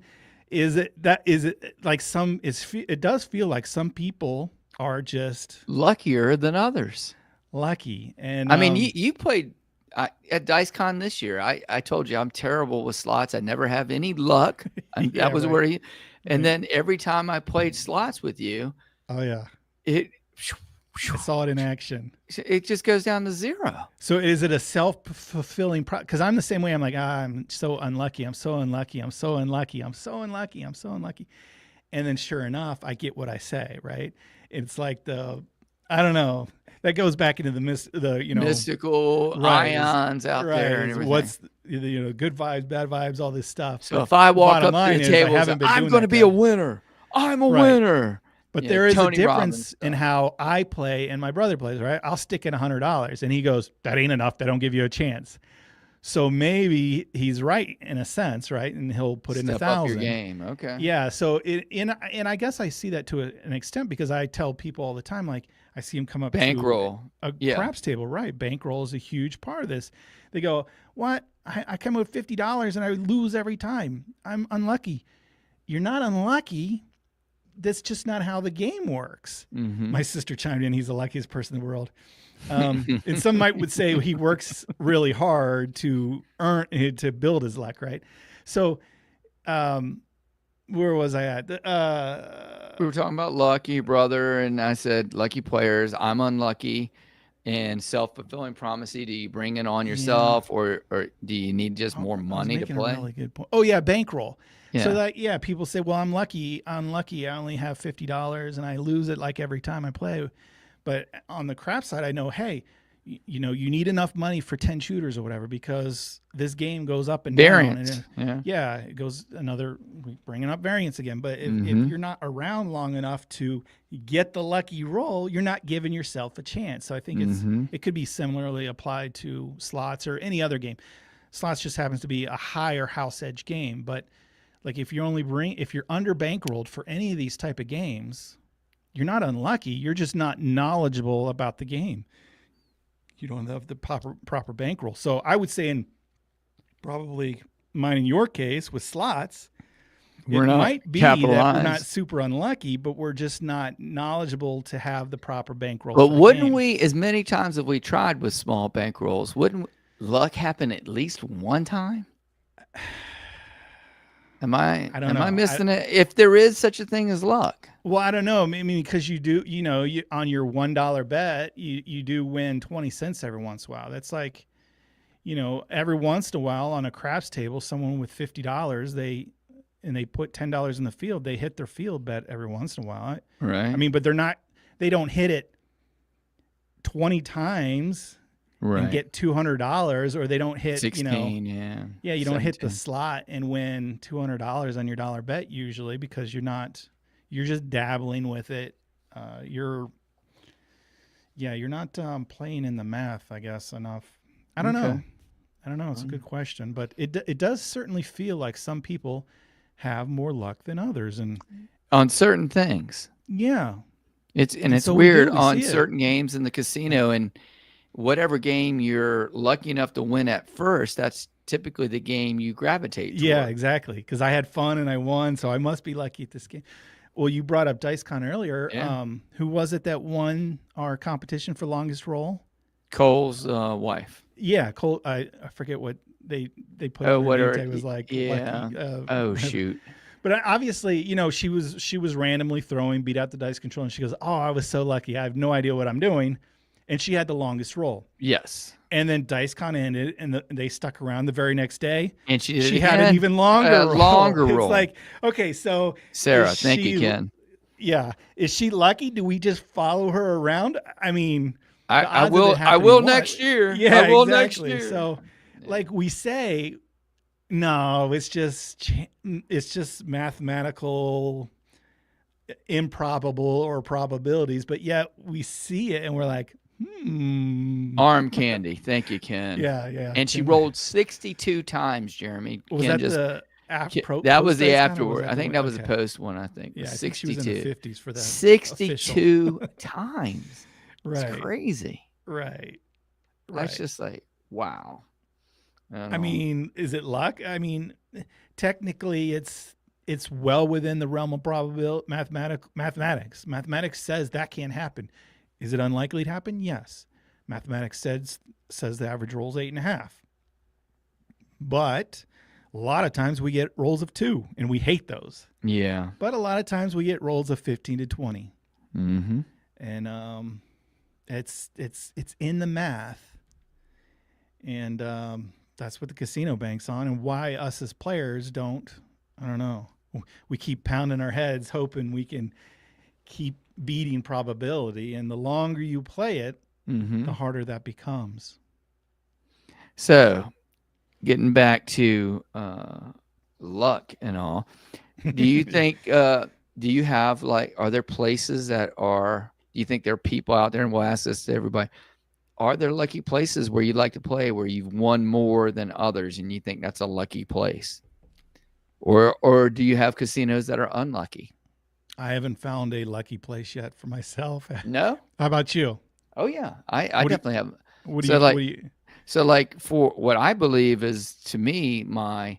it does feel like some people are just Luckier than others. lucky. And I mean, you played at DiceCon this year. I told you I'm terrible with slots. I never have any luck. Yeah, That was right. where and then every time I played slots with you, oh yeah, it I saw it in action. just goes down to 0. So is it a self-fulfilling because I'm the same way. I'm like, I'm so unlucky. I'm so unlucky. I'm so unlucky. I'm so unlucky. I'm so unlucky. And then sure enough, I get what I say, right? It's like I don't know. That goes back into the mystical right, ions out there and everything. What's good vibes, bad vibes, all this stuff. So if I walk bottom up to line the is I table, haven't been I'm doing going to that be good. a winner. I'm a Right. winner. But Yeah, there is Tony a Robbins difference stuff. in how I play and my brother plays, right? I'll stick in $100 and he goes, that ain't enough. That don't give you a chance. So maybe he's right in a sense, right? And he'll put in Step 1,000. up your game. Okay. Yeah. So and I guess I see that to an extent because I tell people all the time, like I see them come up Bankroll. to a Yeah. craps table, right? Bankroll is a huge part of this. They go, what? I come with $50 and I lose every time. I'm unlucky. You're not unlucky. That's just not how the game works. Mhm. My sister chimed in. He's the luckiest person in the world. And some would say he works really hard to build his luck, right? So, where was I at? We were talking about lucky, brother, and I said lucky players. I'm unlucky, and self-fulfilling prophecy. Do you bring it on yourself, or do you need just more money to making play? A really good point. Oh yeah, bankroll. Yeah. So people say, well, I'm lucky. I only have $50 and I lose it like every time I play. But on the crap side, I know, hey, you need enough money for 10 shooters or whatever because this game goes up and Variance. down. Yeah. It goes bringing up variance again. But if Mhm. you're not around long enough to get the lucky roll, you're not giving yourself a chance. So I think Mhm. it could be similarly applied to slots or any other game. Slots just happens to be a higher house edge game, but like if you're under bankrolled for any of these type of games, you're not unlucky. You're just not knowledgeable about the game. You don't have the proper bankroll. So I would say in probably mine in your case with slots, We're it not might be that we're capitalized. not super unlucky, but we're just not knowledgeable to have the proper bankroll. But for the wouldn't game. we, as many times as we tried with small bankrolls, wouldn't luck happen at least one time? Am I don't am I know. missing it? If there is such a thing as luck. Well, I don't know. I mean, because you do, you on your $1 bet, you do win 20 cents every once in a while. That's like, every once in a while on a craps table, someone with $50, they put $10 in the field, they hit their field bet every once in a while. Right. I mean, but they don't hit it 20 times right. and get $200, or they don't hit 16, yeah, you don't hit the 17. slot and win $200 on your dollar bet usually, because you're just dabbling with it. You're not playing in the math, I guess, enough. I don't know. It's a good question, but it does certainly feel like some people have more luck than others, and On certain things. yeah, It's so we weird do, we on see it. certain games in the casino, and whatever game you're lucky enough to win at first, that's typically the game you gravitate toward. yeah, exactly. Because I had fun and I won, so I must be lucky at this game. Well, you brought up DiceCon earlier. Yeah. Who was it that won our competition for longest roll? Cole's wife. Yeah, Cole. I forget what they put. Oh, in what her are name tag. It was like yeah. lucky, Oh shoot. But obviously, she was randomly throwing, beat out the dice control, and she goes, "Oh, I was so lucky. I have no idea what I'm doing," and she had the longest roll. Yes. And then DiceCon ended, and they stuck around the very next day. And she did it had again. an even longer roll. Longer roll. It's like, okay, so Sarah, is thank she- you, Ken. Yeah, is she lucky? Do we just follow her around? I mean, the I odds of will. it I happening will what? next year. Yeah, I will exactly. next year. So, like we say, no, it's just mathematical, improbable or probabilities. But yet we see it and we're like, Arm candy. Thank you, Ken. yeah. And she Ken- rolled 62 times, Jeremy. Was Ken that just, the that was the post-dice afterward. kind, or I think the- that was the okay. post one. I think. Yeah, I think 62. she was in the 50s for that. 62 times. Right. It's crazy. Right. That's just like, wow. I mean, is it luck? I mean, technically, it's well within the realm of probability. Mathematics. Mathematics says that can't happen. Is it unlikely to happen? Yes. Mathematics says the average roll is 8.5. But a lot of times we get rolls of 2, and we hate those. yeah. But a lot of times we get rolls of 15 to 20, Mm-hmm. and it's in the math, and that's what the casino banks on, and why us as players don't. I don't know. We keep pounding our heads, hoping we can keep beating probability, and the longer you play it, Mm-hmm. the harder that becomes. So, getting back to luck and all, do you think? Do you have are there places that are? Do you think there are people out there, and we'll ask this to everybody? Are there lucky places where you'd like to play, where you've won more than others, and you think that's a lucky place? Or do you have casinos that are unlucky? I haven't found a lucky place yet for myself. No. How about you? Oh yeah, I What do you- definitely have. What do So, you like, what do you, So, for what I believe is, to me, my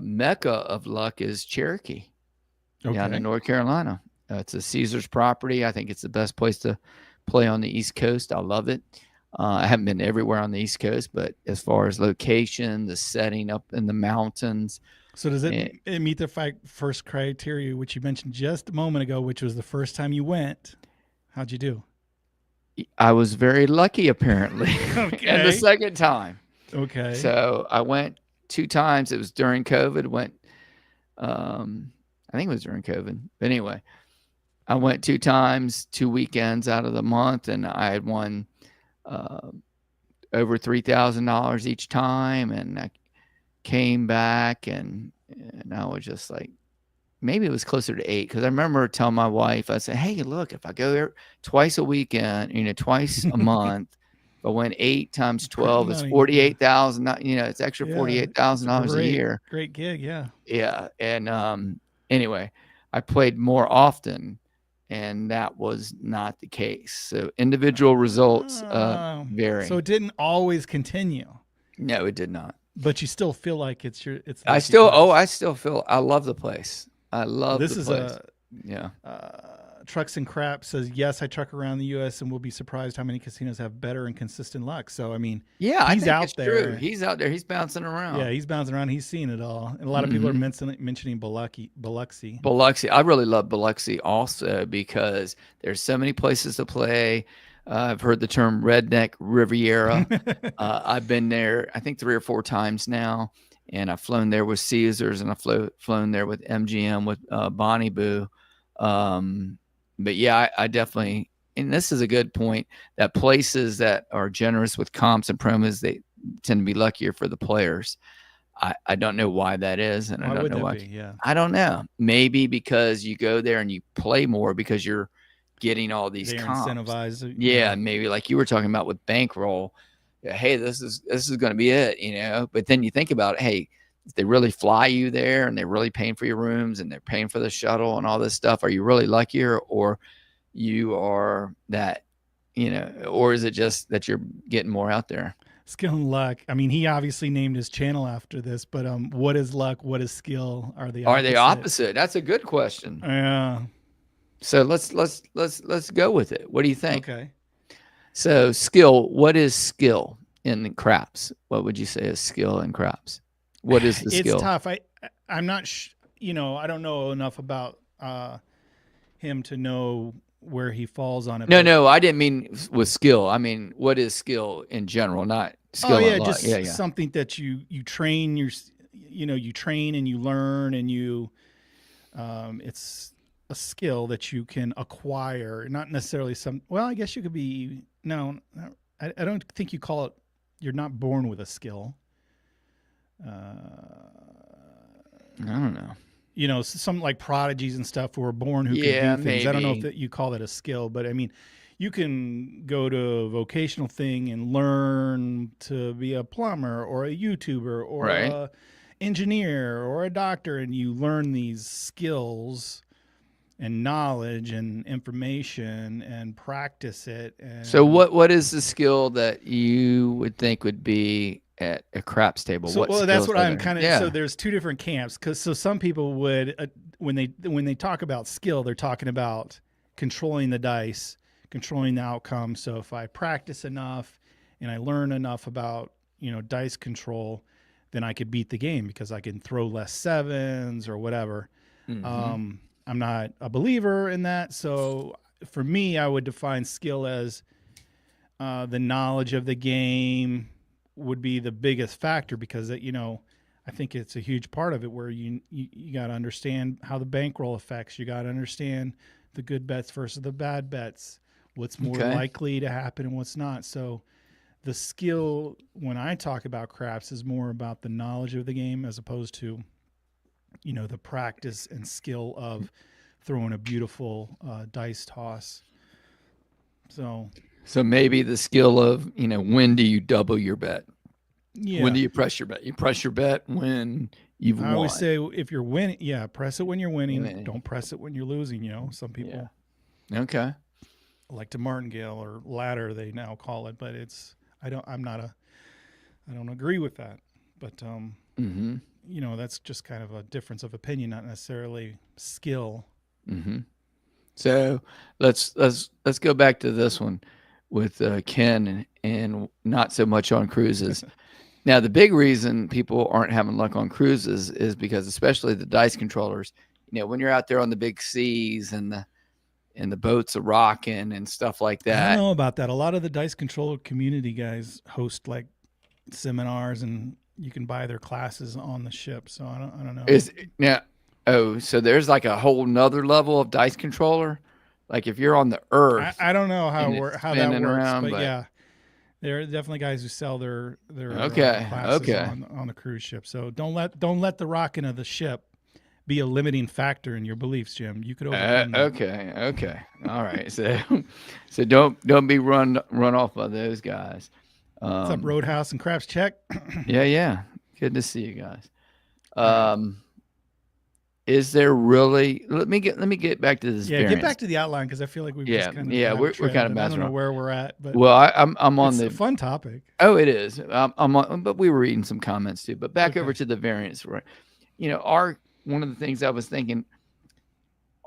mecca of luck is Cherokee down in North Carolina. It's a Caesars property. I think it's the best place to play on the East Coast. I love it. I haven't been everywhere on the East Coast, but as far as location, the setting up in the mountains. So does it meet the first criteria, which you mentioned just a moment ago, which was the first time you went? How'd you do? I was very lucky, apparently, and the Okay. second time. Okay. So I went 2 times. It was during COVID. I think it was during COVID. But anyway, I went 2 times, 2 weekends out of the month, and I had won over $3,000 each time. And I came back, and I was just like, maybe it was closer to 8, because I remember telling my wife, I said, hey, look, if I go there twice a weekend, twice a month, if I went 8 times 12, it's money. 48,000. It's extra Yeah, $48,000 a year. Great gig, yeah. Yeah, and anyway, I played more often, and that was not the case. So individual results vary. So it didn't always continue, No, it did not. but you still feel like it's. I still feel I love the place. I love This the is place. Yeah. Trucks and Crap says, yes, I truck around the U.S. and we'll be surprised how many casinos have better and consistent luck. So, I mean, Yeah, I he's think out it's there. true. He's out there. He's bouncing around. Yeah, he's bouncing around. He's seen it all. And a lot of people are mentioning Biloxi. Biloxi. I really love Biloxi also because there's so many places to play. I've heard the term Redneck Riviera. I've been there, I think 3 or 4 times now, and I've flown there with Caesars, and I've flown there with MGM with Bonnie Boo. But yeah, I definitely, and this is a good point, that places that are generous with comps and promos, they tend to be luckier for the players. I don't know why that is, and I don't know why. Yeah. I don't know. Maybe because you go there and you play more because you're getting all these They're comps. incentivized. Yeah, maybe like you were talking about with bankroll. Yeah, hey, this is going to be it, you know. But then you think about it, hey, if they really fly you there and they're really paying for your rooms and they're paying for the shuttle and all this stuff, are you really luckier, or you are that, you know, or is it just that you're getting more out there? Skill and luck. I mean, he obviously named his channel after this, but what is luck? What is skill? Are they opposite? That's a good question. Yeah. So let's go with it. What do you think? Okay. So skill, what is skill in craps? What would you say is skill in craps? What is the skill? It's tough. I'm not, I don't know enough about him to know where he falls on it. No, I didn't mean with skill. I mean, what is skill in general, not skill. Oh yeah, just something that you train you train and you learn and you, it's a skill that you can acquire, not necessarily I guess you could be, I don't think you call it, you're not born with a skill. I don't know. Some like prodigies and stuff who are born who can do things. Maybe. I don't know if you call that a skill, but I mean, you can go to a vocational thing and learn to be a plumber or a YouTuber or a engineer or a doctor, and you learn these skills and knowledge and information and practice it. And so what is the skill that you would think would be at a craps table? That's what I'm kind of. Yeah. So there's 2 different camps, so some people would when they talk about skill, they're talking about controlling the dice, controlling the outcome. So if I practice enough and I learn enough about dice control, then I could beat the game because I can throw less 7s or whatever. Mm-hmm. I'm not a believer in that. So for me, I would define skill as the knowledge of the game would be the biggest factor, because I think it's a huge part of it where you got to understand how the bankroll affects. You got to understand the good bets versus the bad bets, what's more likely to happen and what's not. So the skill, when I talk about craps, is more about the knowledge of the game as opposed to the practice and skill of throwing a beautiful dice toss. So maybe the skill of, when do you double your bet? Yeah. When do you press your bet? You press your bet when you've won. I always say if you're winning, press it when you're winning. Don't press it when you're losing. Some people like to martingale or ladder, they now call it, but I don't agree with that. But that's just kind of a difference of opinion, not necessarily skill. Mm-hmm. So let's go back to this one with Ken and not so much on cruises. Now, the big reason people aren't having luck on cruises is because, especially the dice controllers, when you're out there on the big seas and the boats are rocking and stuff like that. I don't know about that. A lot of the dice controller community guys host like seminars, and you can buy their classes on the ship. So I don't know. So there's like a whole nother level of dice controller. Like if you're on the Earth, I don't know how that works, but yeah, there are definitely guys who sell their classes on the cruise ship. So don't let the rocking of the ship be a limiting factor in your beliefs, Jim. You could overcome that. Okay, all right. So don't be run off by those guys. What's up, Roadhouse and Craps Check? Yeah. Good to see you guys. Is there really? Let me get back to this. Yeah, get back to the outline because I feel like we've just kind of we're kind of messing I don't know where we're at, but I'm on it's a fun topic. Oh, it is. I'm on, but we were reading some comments too. But back over to the variants, right? One of the things I was thinking,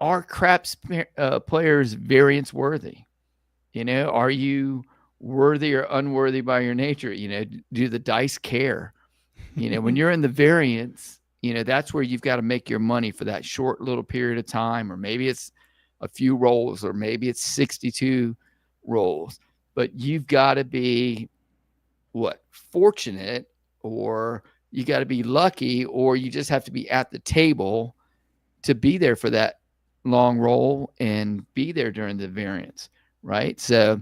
are craps players variance worthy? You know, are you worthy or unworthy by your nature? You know, do the dice care? You know, when you're in the variance, you know, that's where you've got to make your money for that short little period of time, or maybe it's a few rolls, or maybe it's 62 rolls. But you've got to be fortunate, or you got to be lucky, or you just have to be at the table to be there for that long roll and be there during the variance, right? So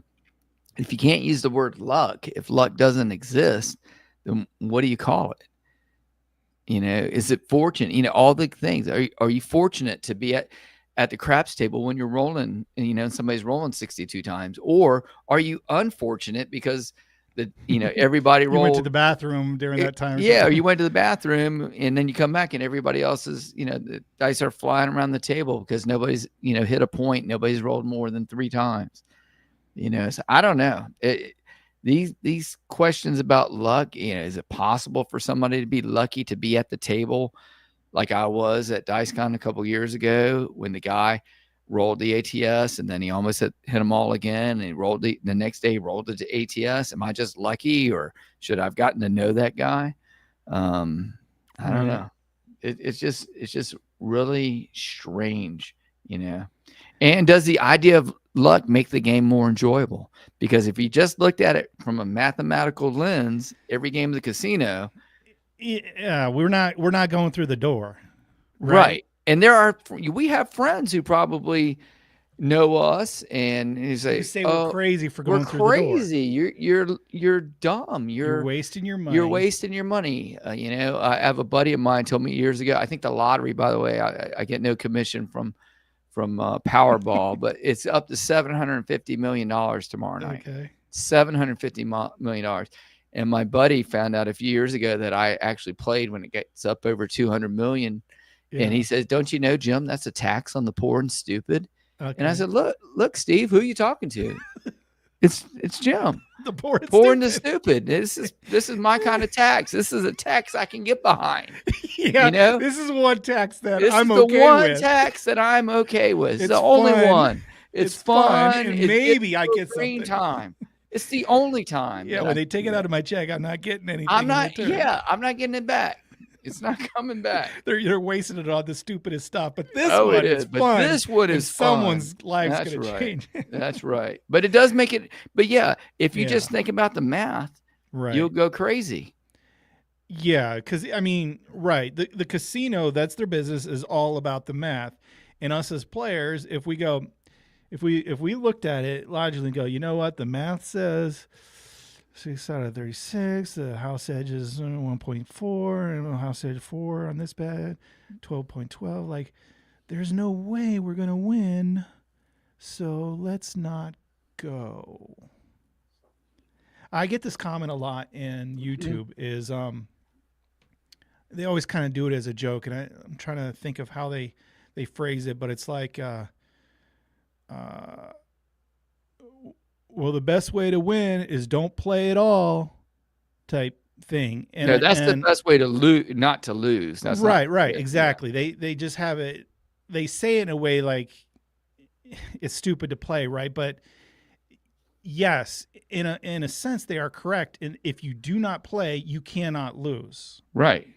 if you can't use the word luck, if luck doesn't exist, then what do you call it? You know, is it fortune? You know, all the things. Are you fortunate to be at the craps table when you're rolling, and you know somebody's rolling 62 times, or are you unfortunate because everybody You rolled, went to the bathroom during that time. Yeah, or you went to the bathroom and then you come back and everybody else is, the dice are flying around the table because nobody's, hit a point. Nobody's rolled more than 3 times. So I don't know. These questions about luck, is it possible for somebody to be lucky to be at the table like I was at DiceCon a couple years ago when the guy rolled the ATS and then he almost hit them all again, and he rolled the next day, he rolled it to ATS. Am I just lucky, or should I have gotten to know that guy? I don't know. It's just really strange, And does the idea of luck make the game more enjoyable? Because if you just looked at it from a mathematical lens, every game of the casino, we're not going through the door, right? And we have friends who probably know us, and who say we're crazy for going through the door. We're crazy. You're dumb. You're wasting your money. You're wasting your money. I have a buddy of mine told me years ago. I think the lottery, by the way, I get no commission from Powerball, but it's up to $750 million tomorrow night. Okay. $750 million. And my buddy found out a few years ago that I actually played when it gets up over 200 million. Yeah. And he says, "Don't you know, Jim, that's a tax on the poor and stupid." Okay. And I said, look, Steve, who are you talking to? It's Jim. The poor and the stupid. This is my kind of tax. This is a tax I can get behind. Yeah, this is one tax that I'm okay with. This is the one tax that I'm okay with. It's the only one. It's fun. And maybe I get green something. Time. It's the only time. Yeah, when they take it out of my check, I'm not getting anything. I'm not getting it back. It's not coming back. They're wasting it on the stupidest stuff. But this one is fun. But this one is fun. Someone's life's going to change. That's right. But it does make it. But yeah, if you just think about the math, you'll go crazy. Yeah, because right. The casino, that's their business, is all about the math. And us as players, if we looked at it logically and go, you know what, the math says 6 out of 36. The house edge is 1.4, and house edge 4 on this bed, 12.12. Like, there's no way we're gonna win, so let's not go. I get this comment a lot in YouTube. Is they always kind of do it as a joke, and I'm trying to think of how they phrase it, but it's like, well, the best way to win is don't play at all, type thing. And that's the best way to lose, not to lose. That's right, exactly. Yeah. They just have it. They say it in a way like it's stupid to play, right? But yes, in a sense, they are correct. And if you do not play, you cannot lose. Right.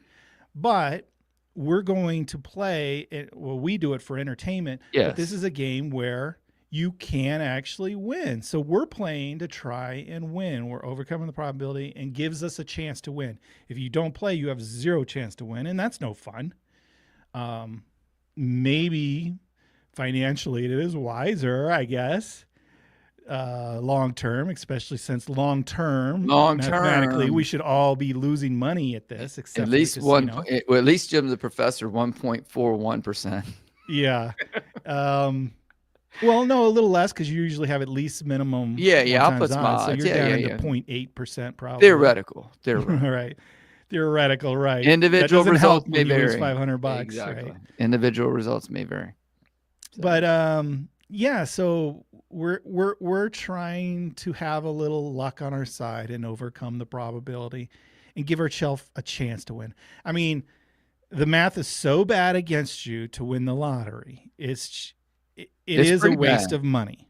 But we're going to play. Well, we do it for entertainment. Yes. But this is a game where you can actually win. So we're playing to try and win. We're overcoming the probability and gives us a chance to win. If you don't play, you have 0 chance to win, and that's no fun. Maybe financially it is wiser, I guess, long term, especially since long term, mathematically, we should all be losing money at this. Except at least at least Jim the professor, 1.41%. Yeah. Well, no, a little less because you usually have at least minimum. Yeah, I'll put some odds. So you're down into 0.8% probably. Theoretical. Right. Theoretical, right. Individual results may vary. Lose $500, exactly. Right? Individual results may vary. So. But yeah, so we're trying to have a little luck on our side and overcome the probability and give ourselves a chance to win. I mean, the math is so bad against you to win the lottery. It It's is a pretty waste bad. of money.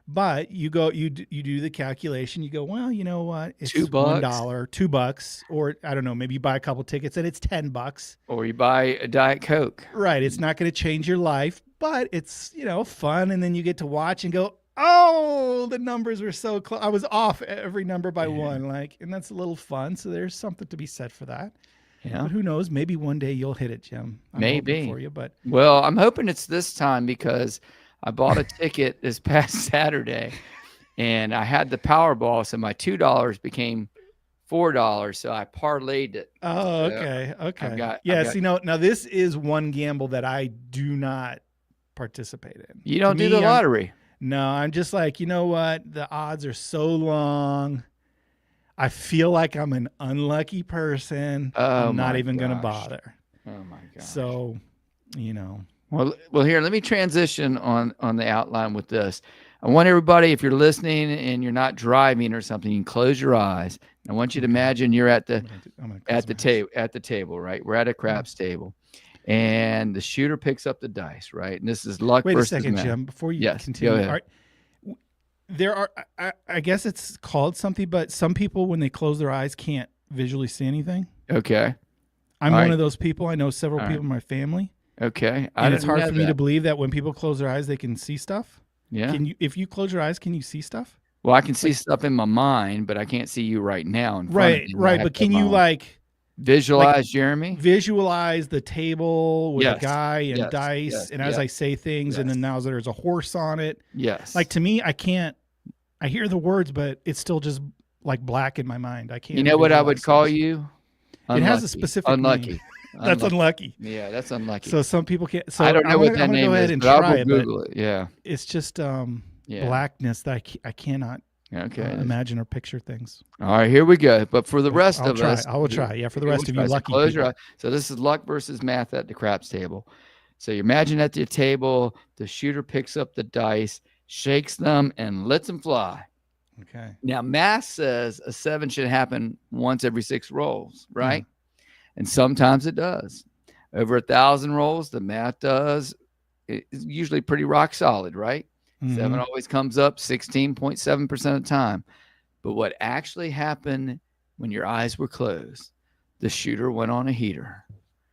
But you do the calculation. You go, well, you know what? It's $2. $1, $2, or I don't know. Maybe you buy a couple tickets and it's $10. Or you buy a Diet Coke. Right. It's not going to change your life, but it's, fun. And then you get to watch and go, oh, the numbers were so close. I was off every number by one. And that's a little fun. So there's something to be said for that. Yeah. But who knows? Maybe one day you'll hit it, Jim. I'm Maybe. hoping for you, but Well, I'm hoping it's this time because I bought a ticket this past Saturday and I had the Powerball. So my $2 became $4. So I parlayed it. oh, So okay, okay. I've got- Yes, now this is one gamble that I do not participate in. You don't To do me, the lottery. No, I'm just like, you know what? The odds are so long. I feel like I'm an unlucky person. Oh, I'm not my even going to gosh. bother. Oh my God. So, Well, here, let me transition on the outline with this. I want everybody, if you're listening and you're not driving or something, you can close your eyes. I want you to imagine you're at the I'm gonna close my eyes. at the table, right? We're at a craps table, and the shooter picks up the dice, right? And this is luck Wait a versus second, math. Jim. Before you Yes, continue, go ahead. all right, there are, I guess it's called something, but some people, when they close their eyes, can't visually see anything. Okay, I'm All one right. of those people. I know several All people in my family, okay. and it's didn't hard know for me to that. believe that when people close their eyes, they can see stuff. Yeah. If you close your eyes, can you see stuff? Well, I can see stuff in my mind, but I can't see you right now. In front of Right, me. I right. have But to can you mind. Visualize, Jeremy? visualize the table with Yes, a guy and yes, dice, yes, and as yes, I say things, and then now there's a horse on it. Yes. Like, to me, I can't. I hear the words, but it's still just like black in my mind. I can't. You know what I would visualize call things. you? It has a Unlucky. specific unlucky. name. That's unlucky. Yeah, that's unlucky. So some people can't. So I don't know I'm what gonna, that I'm gonna name go ahead is, and but I try will it. But Google it. Yeah. it's just Yeah. blackness that I cannot Okay. imagine or picture things. All right, here we go. But for the rest I'll of try. us, I will try. Yeah, for the we rest will of try. you So lucky close your people. eyes. So this is luck versus math at the craps table. So you imagine at the table, the shooter picks up the dice, shakes them, and lets them fly. Okay. Now, math says a 7 should happen once every 6 rolls, right? And sometimes it does. Over 1,000 rolls, the math does. It's usually pretty rock solid, right? 7 Mhm. always comes up 16.7% of the time. But what actually happened when your eyes were closed, the shooter went on a heater.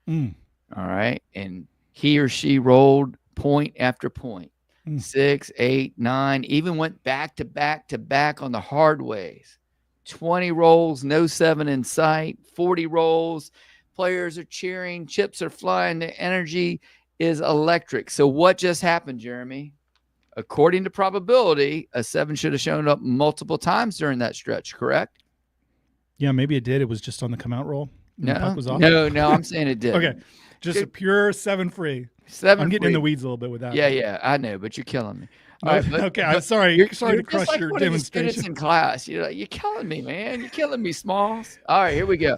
Mm. All right. And he or she rolled point after point. Mm. 6, 8, 9, even went back to back to back on the hard ways. 20 rolls, no 7 in sight. 40 rolls, players are cheering, chips are flying, the energy is electric. So what just happened, Jeremy? According to probability, a 7 should have shown up multiple times during that stretch, correct? Yeah, maybe it did. It was just on the come out roll. And the puck was off. No, I'm saying it did. Okay. Just a pure 7 free. 7 I'm getting in free. the weeds a little bit with that. Yeah, I know, but you're killing me. No, All right, but- okay, I'm but sorry. You're Sorry to just crush like your one of the students demonstration. in class. You're like, you're killing me, man. You're killing me, Smalls. All right, here we go.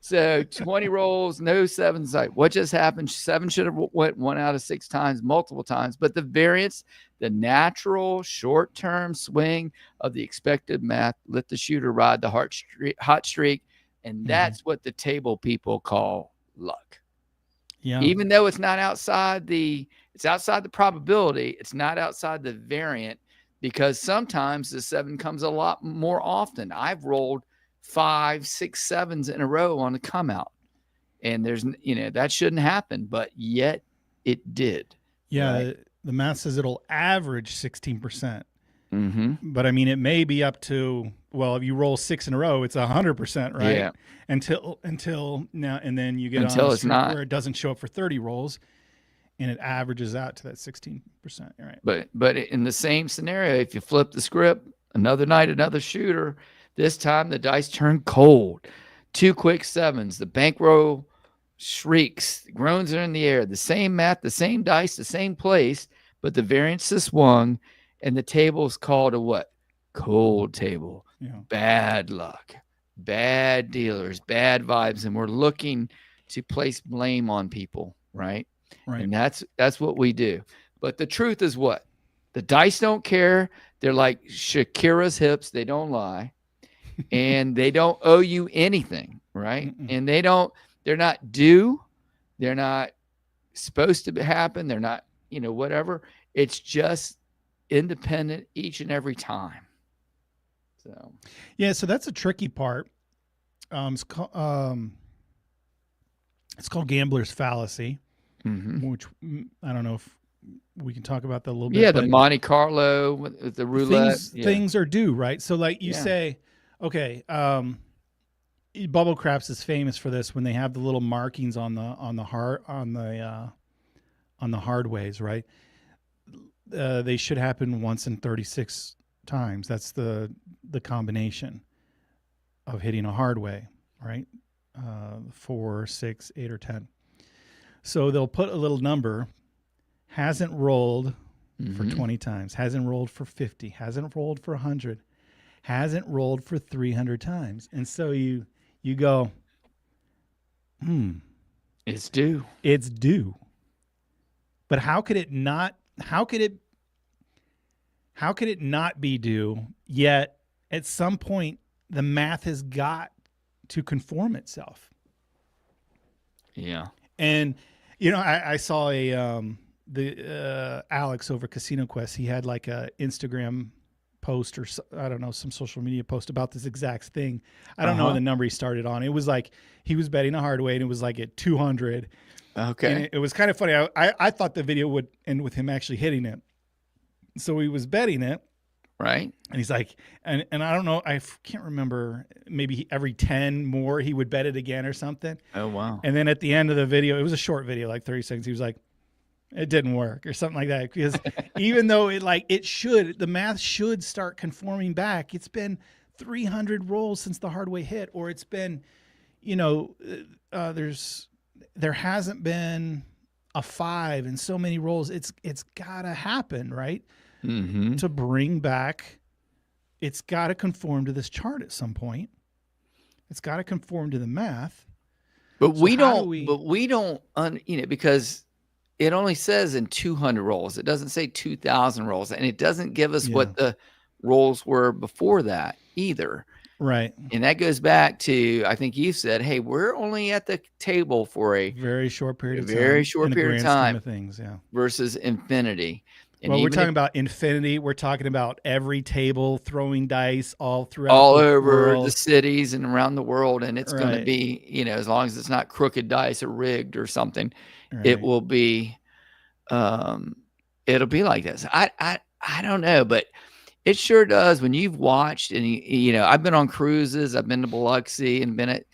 So 20 rolls, no 7 sight. What just happened? 7 should have went 1 out of 6 times, multiple times. But the variance, the natural short-term swing of the expected math, let the shooter ride the hot streak, and that's what the table people call luck. Yeah. Even though it's not outside it's outside the probability, it's not outside the variant, because sometimes the 7 comes a lot more often. I've rolled 5, 6 7s in a row on a come out, and there's, that shouldn't happen, but yet it did. Yeah. Right. The math says it'll average 16%. Mm-hmm. But I mean, it may be up to, well, if you roll 6 in a row, it's 100%, right? Yeah. Until now, and then you get Until on a it's streak not. where it doesn't show up for 30 rolls, and it averages out to that 16%. Right. But in the same scenario, if you flip the script, another night, another shooter, this time the dice turn cold. 2 quick 7s. The bankroll shrieks. Groans are in the air. The same math, the same dice, the same place, but the variance is swung, and the table is called a what? Cold table. Yeah. Bad luck. Bad dealers. Bad vibes. And we're looking to place blame on people, right? Right. And that's what we do. But the truth is what? The dice don't care. They're like Shakira's hips. They don't lie. And they don't owe you anything, right? Mm-mm. And they don't They're not due. They're not supposed to happen. They're not, whatever. It's just independent each and every time. So Yeah, so that's a tricky part. It's called gambler's fallacy, which I don't know if we can talk about that a little bit. Yeah, the Monte Carlo with the roulette. Things are due, right? So like you say, okay, Bubble Craps is famous for this when they have the little markings on the hard ways, right? They should happen once in 36 times. That's the combination of hitting a hard way, right? 4, 6, 8, or 10. So they'll put a little number, hasn't rolled for 20 times, hasn't rolled for 50, hasn't rolled for 100, hasn't rolled for 300 times. And so you go, it's due. It's due. But how could it not be due? Yet at some point the math has got to conform itself. Yeah. And I saw Alex over Casino Quest. He had like a Instagram post or I don't know, some social media post about this exact thing. I don't know the number he started on. It was like he was betting a hard way and it was like at 200. Okay. And it was kind of funny. I thought the video would end with him actually hitting it. So he was betting it. Right. And he's like, and I don't know, I can't remember, maybe every 10 more he would bet it again or something. Oh, wow. And then at the end of the video, it was a short video, like 30 seconds. He was like, it didn't work or something like that. Because even though the math should start conforming back. It's been 300 rolls since the hard way hit, or it's been, there hasn't been a 5 in so many rolls. It's gotta happen, right? To bring back, it's got to conform to this chart at some point. It's got to conform to the math. But we don't, because it only says in 200 rolls. It doesn't say 2,000 rolls, and it doesn't give us what the rolls were before that either. Right. And that goes back to, I think you said, hey, we're only at the table for a very short period of time. Very short period of time. Of things, yeah. Versus infinity. And well, we're talking about infinity. We're talking about every table throwing dice all throughout all the over world. the cities and around the world. And it's going to be, as long as it's not crooked dice or rigged or something, it will be, it'll be like this. I don't know, but it sure does. When you've watched and, I've been on cruises, I've been to Biloxi and been at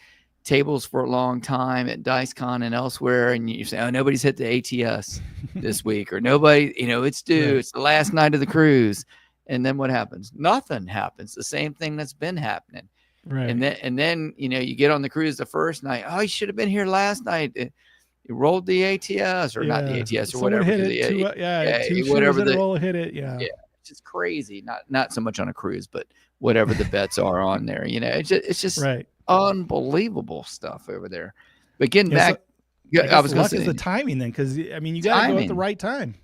tables for a long time at DiceCon and elsewhere, and you say, oh, nobody's hit the ATS this week, or nobody, it's due. It's the last night of the cruise. And then what happens? Nothing happens. The same thing that's been happening. Right. And then you get on the cruise the first night. Oh, you should have been here last night. You rolled the ATS or not the ATS or someone whatever. Hit it. Two whatever the roll hit it. Yeah. It's just crazy. Not so much on a cruise, but whatever the bets are on there. It's just right. Unbelievable stuff over there. But getting back, I was going to say the timing then, because you got to go at the right time.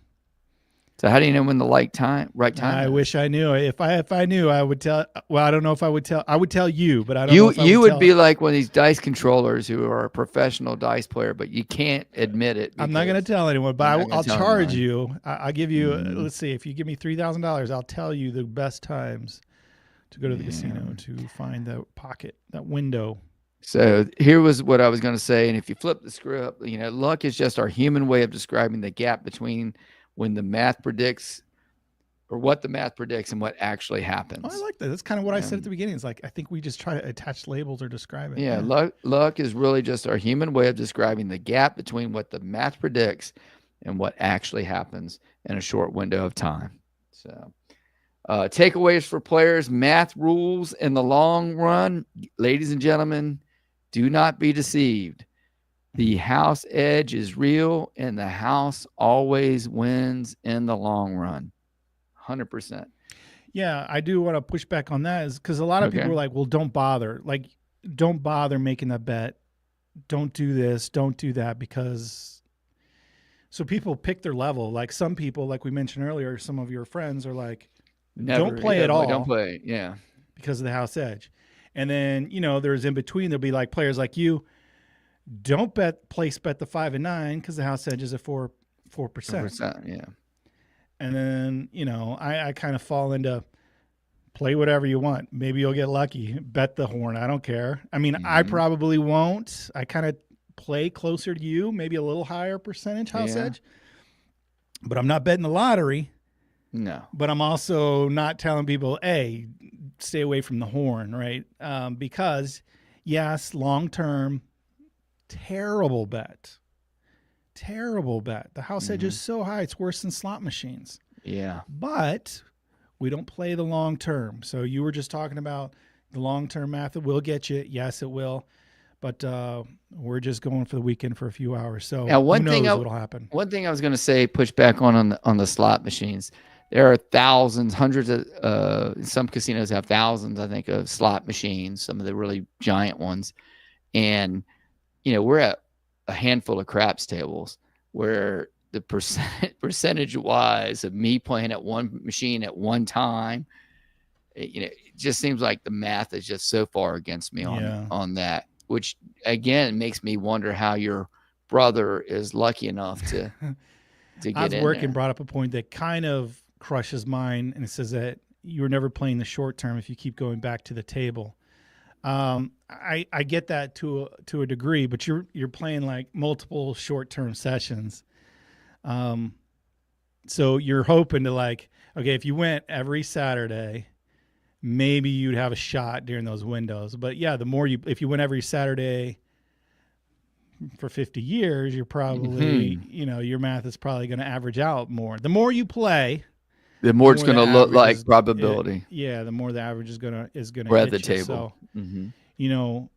So how do you know when the right time? I wish I knew. If I knew, I would tell. Well, I don't know if I would tell. I would tell you, but I don't know if you would be like one of these dice controllers who are a professional dice player, but you can't admit it. I'm not going to tell anyone, but I'll charge you. I'll give you. Let's see, if you give me $3,000, I'll tell you the best times to go to the casino to find that pocket, that window. So here was what I was going to say. And if you flip the script, luck is just our human way of describing the gap between when the math predicts, or what the math predicts, and what actually happens. Oh, I like that. That's kind of what I said at the beginning. It's like, I think we just try to attach labels or describe it. Yeah. Luck is really just our human way of describing the gap between what the math predicts and what actually happens in a short window of time. So takeaways for players: math rules in the long run. Ladies and gentlemen, do not be deceived. The house edge is real, and the house always wins in the long run. 100%. Yeah, I do want to push back on that, is because a lot of people are like, well, don't bother. Like, don't bother making that bet. Don't do this. Don't do that, because so people pick their level. Like some people, like we mentioned earlier, some of your friends are like, don't play at all. Don't play. Yeah. Because of the house edge. And then, there's in between, there'll be like players like you. Don't place bet the 5 and 9 because the house edge is at 4%. 4%, yeah. And then, I kind of fall into play whatever you want. Maybe you'll get lucky. Bet the horn. I don't care. I mean, I probably won't. I kind of play closer to you, maybe a little higher percentage house edge. But I'm not betting the lottery. No. But I'm also not telling people, hey, stay away from the horn, right? Because, yes, long-term, terrible bet. Terrible bet. The house edge is so high, it's worse than slot machines. Yeah. But we don't play the long term. So you were just talking about the long-term math. It will get you. Yes, it will. But we're just going for the weekend for a few hours. So now, who knows what'll happen. One thing I was going to say, push back on the slot machines. There are thousands, hundreds of, some casinos have thousands, I think, of slot machines, some of the really giant ones. And, we're at a handful of craps tables where the percentage wise of me playing at one machine at one time, it just seems like the math is just so far against me on that, which again makes me wonder how your brother is lucky enough to get in Working there. Brought up a point that kind of crushes mine, and it says that you're never playing the short term if you keep going back to the table. I get that to a degree, but you're playing like multiple short-term sessions. So you're hoping to okay, if you went every Saturday, maybe you'd have a shot during those windows. But yeah, if you went every Saturday for 50 years, you're probably, your math is probably going to average out more. The more you play, the more it's going to look like probability. The more the average is going to we're at the you. table. So,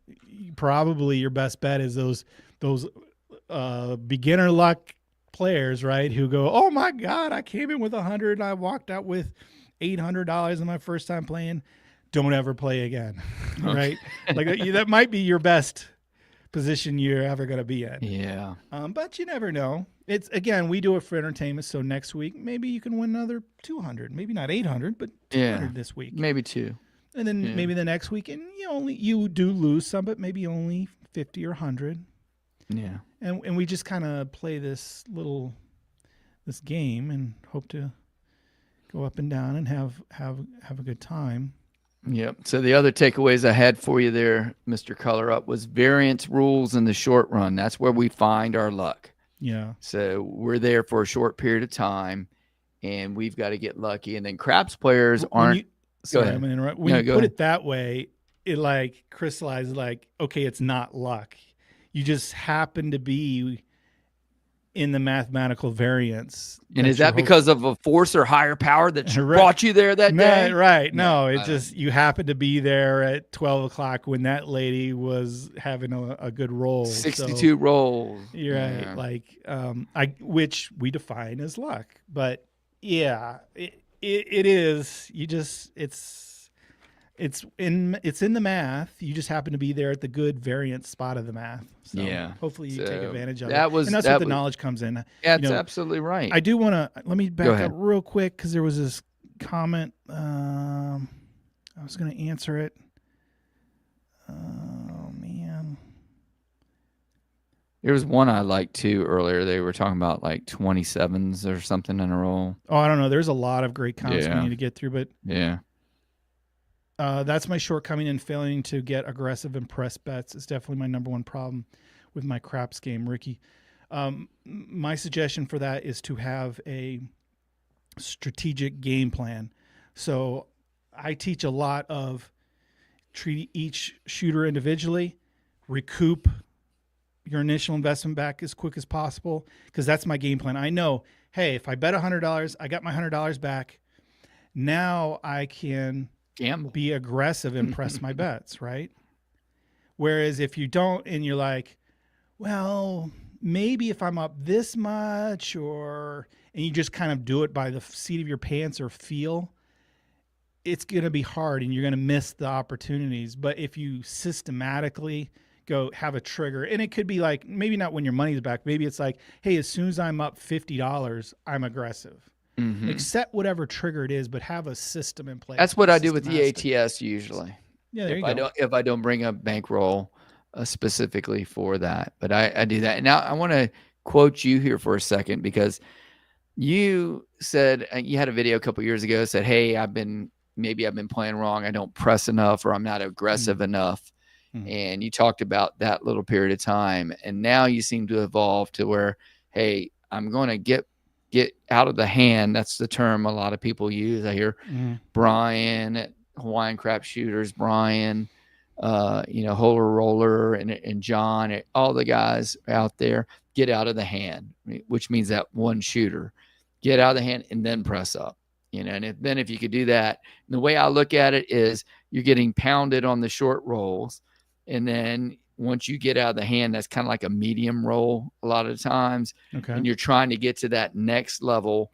probably your best bet is those beginner luck players, right? Who go, oh my God, I came in with 100. I walked out with $800 in my first time playing. Don't ever play again, right? That might be your best position you're ever going to be in. Yeah. But you never know. It's again, we do it for entertainment. So next week, maybe you can win another 200, maybe not 800, but 200 this week. Maybe 2. And then maybe the next weekend, you do lose some, but maybe only 50 or 100. Yeah. And we just kind of play this game and hope to go up and down and have a good time. Yep. So the other takeaways I had for you there, Mr. Color Up, was variance rules in the short run. That's where we find our luck. Yeah. So we're there for a short period of time, and we've got to get lucky. And then craps players aren't. Sorry, I'm going to interrupt. When you put it that way, it crystallizes okay, it's not luck. You just happen to be in the mathematical variance. And is that because of a force or higher power that brought you there that day? Right. No, it just, you happen to be there at 12 o'clock when that lady was having a good roll. 62 rolls. You're right. Which we define as luck. But yeah, it is. You just, it's in the math. You just happen to be there at the good variance spot of the math. So hopefully you take advantage of it. And that's where the knowledge comes in. That's absolutely right. I do want to, let me back up real quick because there was this comment. I was going to answer it. Oh, man. There was one I liked too earlier. They were talking about 27s or something in a row. Oh, I don't know. There's a lot of great comments we need to get through, but yeah. That's my shortcoming in failing to get aggressive and press bets. It's definitely my number one problem with my craps game, Ricky. My suggestion for that is to have a strategic game plan. So I teach a lot of treat each shooter individually, recoup your initial investment back as quick as possible, because that's my game plan. I know, hey, if I bet $100, I got my $100 back. Now I can gamble, be aggressive and press my bets, right? Whereas if you don't and you're like, well, maybe if I'm up this much, and you just kind of do it by the seat of your pants or feel, it's going to be hard and you're going to miss the opportunities. But if you systematically go have a trigger, and it could be maybe not when your money's back, maybe it's hey, as soon as I'm up $50, I'm aggressive. Mm-hmm. Set whatever trigger it is, but have a system in place. That's what I do with the ATS usually. Yeah, there you go. If I don't bring a bankroll, specifically for that. But I do that. Now I want to quote you here for a second, because you said you had a video a couple years ago said, "Hey, maybe I've been playing wrong. I don't press enough, or I'm not aggressive enough." And you talked about that little period of time, and now you seem to evolve to where, hey, I'm going to get out of the hand. That's the term a lot of people use. I hear Brian, Hawaiian Crap Shooters, Brian, Holer Roller, and John, all the guys out there, get out of the hand, which means that one shooter, get out of the hand and then press up. And if you could do that, the way I look at it is you're getting pounded on the short rolls. And then once you get out of the hand, that's kind of like a medium roll a lot of times. Okay. And you're trying to get to that next level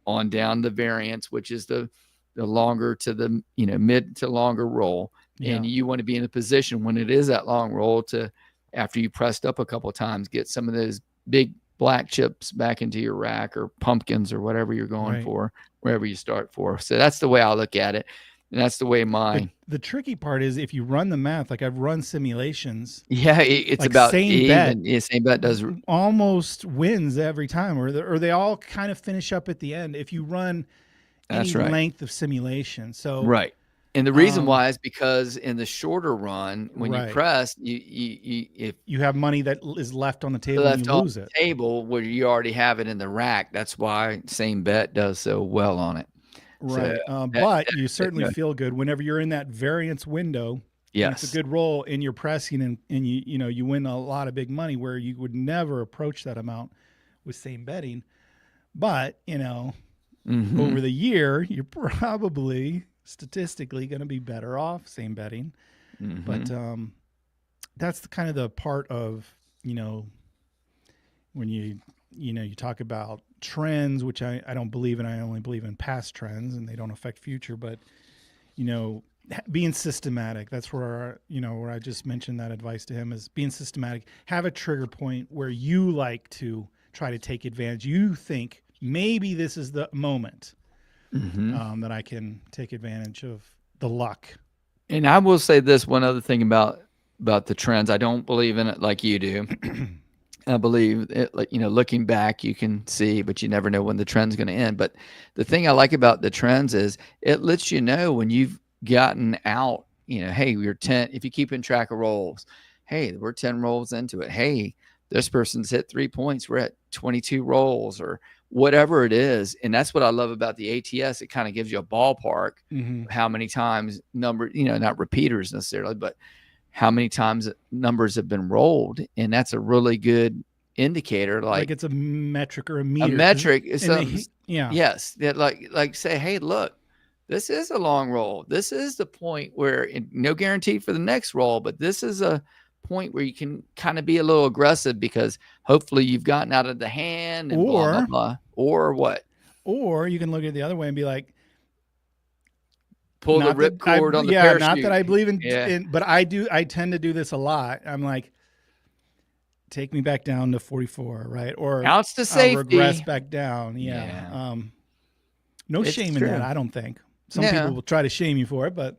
on down the variance, which is the longer to the, mid to longer roll. Yeah. And you want to be in a position when it is that long roll to, after you pressed up a couple of times, get some of those big black chips back into your rack, or pumpkins, or whatever you're going for, wherever you start for. So that's the way I look at it. And that's the way mine. The tricky part is if you run the math, like I've run simulations. Yeah, it's like about same bet. Yeah, same bet does almost wins every time, or they all kind of finish up at the end if you run any length of simulation. So right. And the reason why is because in the shorter run, when you press, if you have money that is left on the table, and you lose it. Table where you already have it in the rack. That's why same bet does so well on it. Right. So, but you certainly feel good whenever you're in that variance window. Yes. It's a good roll and you're pressing and you win a lot of big money where you would never approach that amount with same betting. But, over the year, you're probably statistically going to be better off same betting. But that's the kind of the part of, when you talk about trends, which I don't believe in. I only believe in past trends and they don't affect future, but being systematic, that's where, where I just mentioned that advice to him is being systematic. Have a trigger point where you like to try to take advantage. You think maybe this is the moment that I can take advantage of the luck. And I will say this one other thing about the trends. I don't believe in it like you do. I believe it, like, looking back, you can see, but you never know when the trend's going to end. But the thing I like about the trends is it lets you know when you've gotten out, hey, we're 10, if you keep in track of rolls, hey, we're 10 rolls into it. Hey, this person's hit 3 points. We're at 22 rolls, or whatever it is. And that's what I love about the ATS. It kind of gives you a ballpark, how many times not repeaters necessarily, but how many times numbers have been rolled. And that's a really good indicator. Like it's a metric or a meter. A metric is something. Yeah. Yes. That like say, hey, look, this is a long roll. This is the point where no guarantee for the next roll, but this is a point where you can kind of be a little aggressive because hopefully you've gotten out of the hand and blah, blah, blah. Or what? Or you can look at it the other way and be like, pull the ripcord on the parachute. Not that I believe in, but I tend to do this a lot. I'm like, take me back down to 44, right? Or counts to safety. Regress back down. Yeah. No shame in that, I don't think. Some people will try to shame you for it, but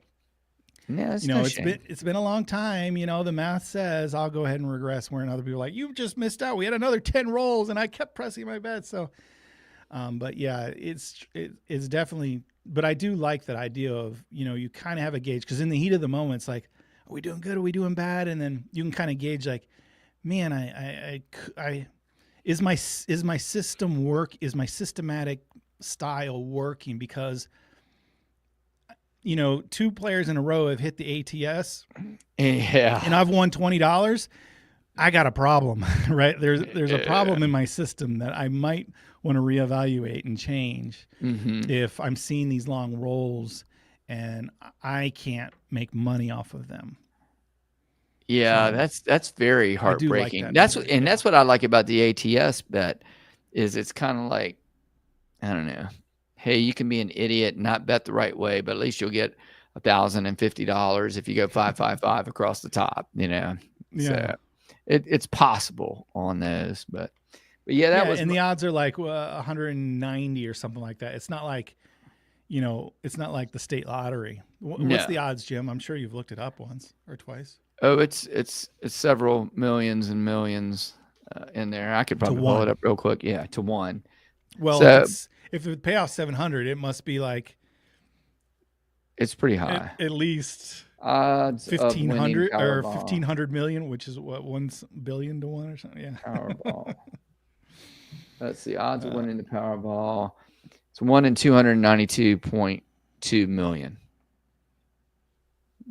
it's been a long time. The math says I'll go ahead and regress. Where other people are like, you just missed out. We had another 10 rolls, and I kept pressing my bet. So, but yeah, it's definitely. But I do like that idea of, you kind of have a gauge, because in the heat of the moment, it's like, are we doing good? Are we doing bad? And then you can kind of gauge like, man, is my system work? Is my systematic style working? Because, 2 players in a row have hit the ATS. Yeah. And I've won $20. I got a problem, right? There's a problem in my system that I might want to reevaluate and change if I'm seeing these long rolls and I can't make money off of them. Yeah, so that's very heartbreaking. Like that. That's what I like about the ATS bet is it's kind of like, I don't know. Hey, you can be an idiot and not bet the right way, but at least you'll get $1,050 if you go 5-5-5 across the top. Yeah. So it's possible on those, but yeah, that was. And the odds are like 190 or something like that. It's not like, it's not like the state lottery. What's the odds, Jim? I'm sure you've looked it up once or twice. Oh, it's several millions and millions in there. I could probably pull one. it up real quick. Yeah, to one. Well, So if it pay off 700, it must be like it's pretty high. at least Odds of winning 1,500 or Powerball. 1,500 million, which is what, 1 billion to 1 or something. Yeah. Powerball. Let's see. Odds of winning the Powerball. It's 1 in 292.2 million.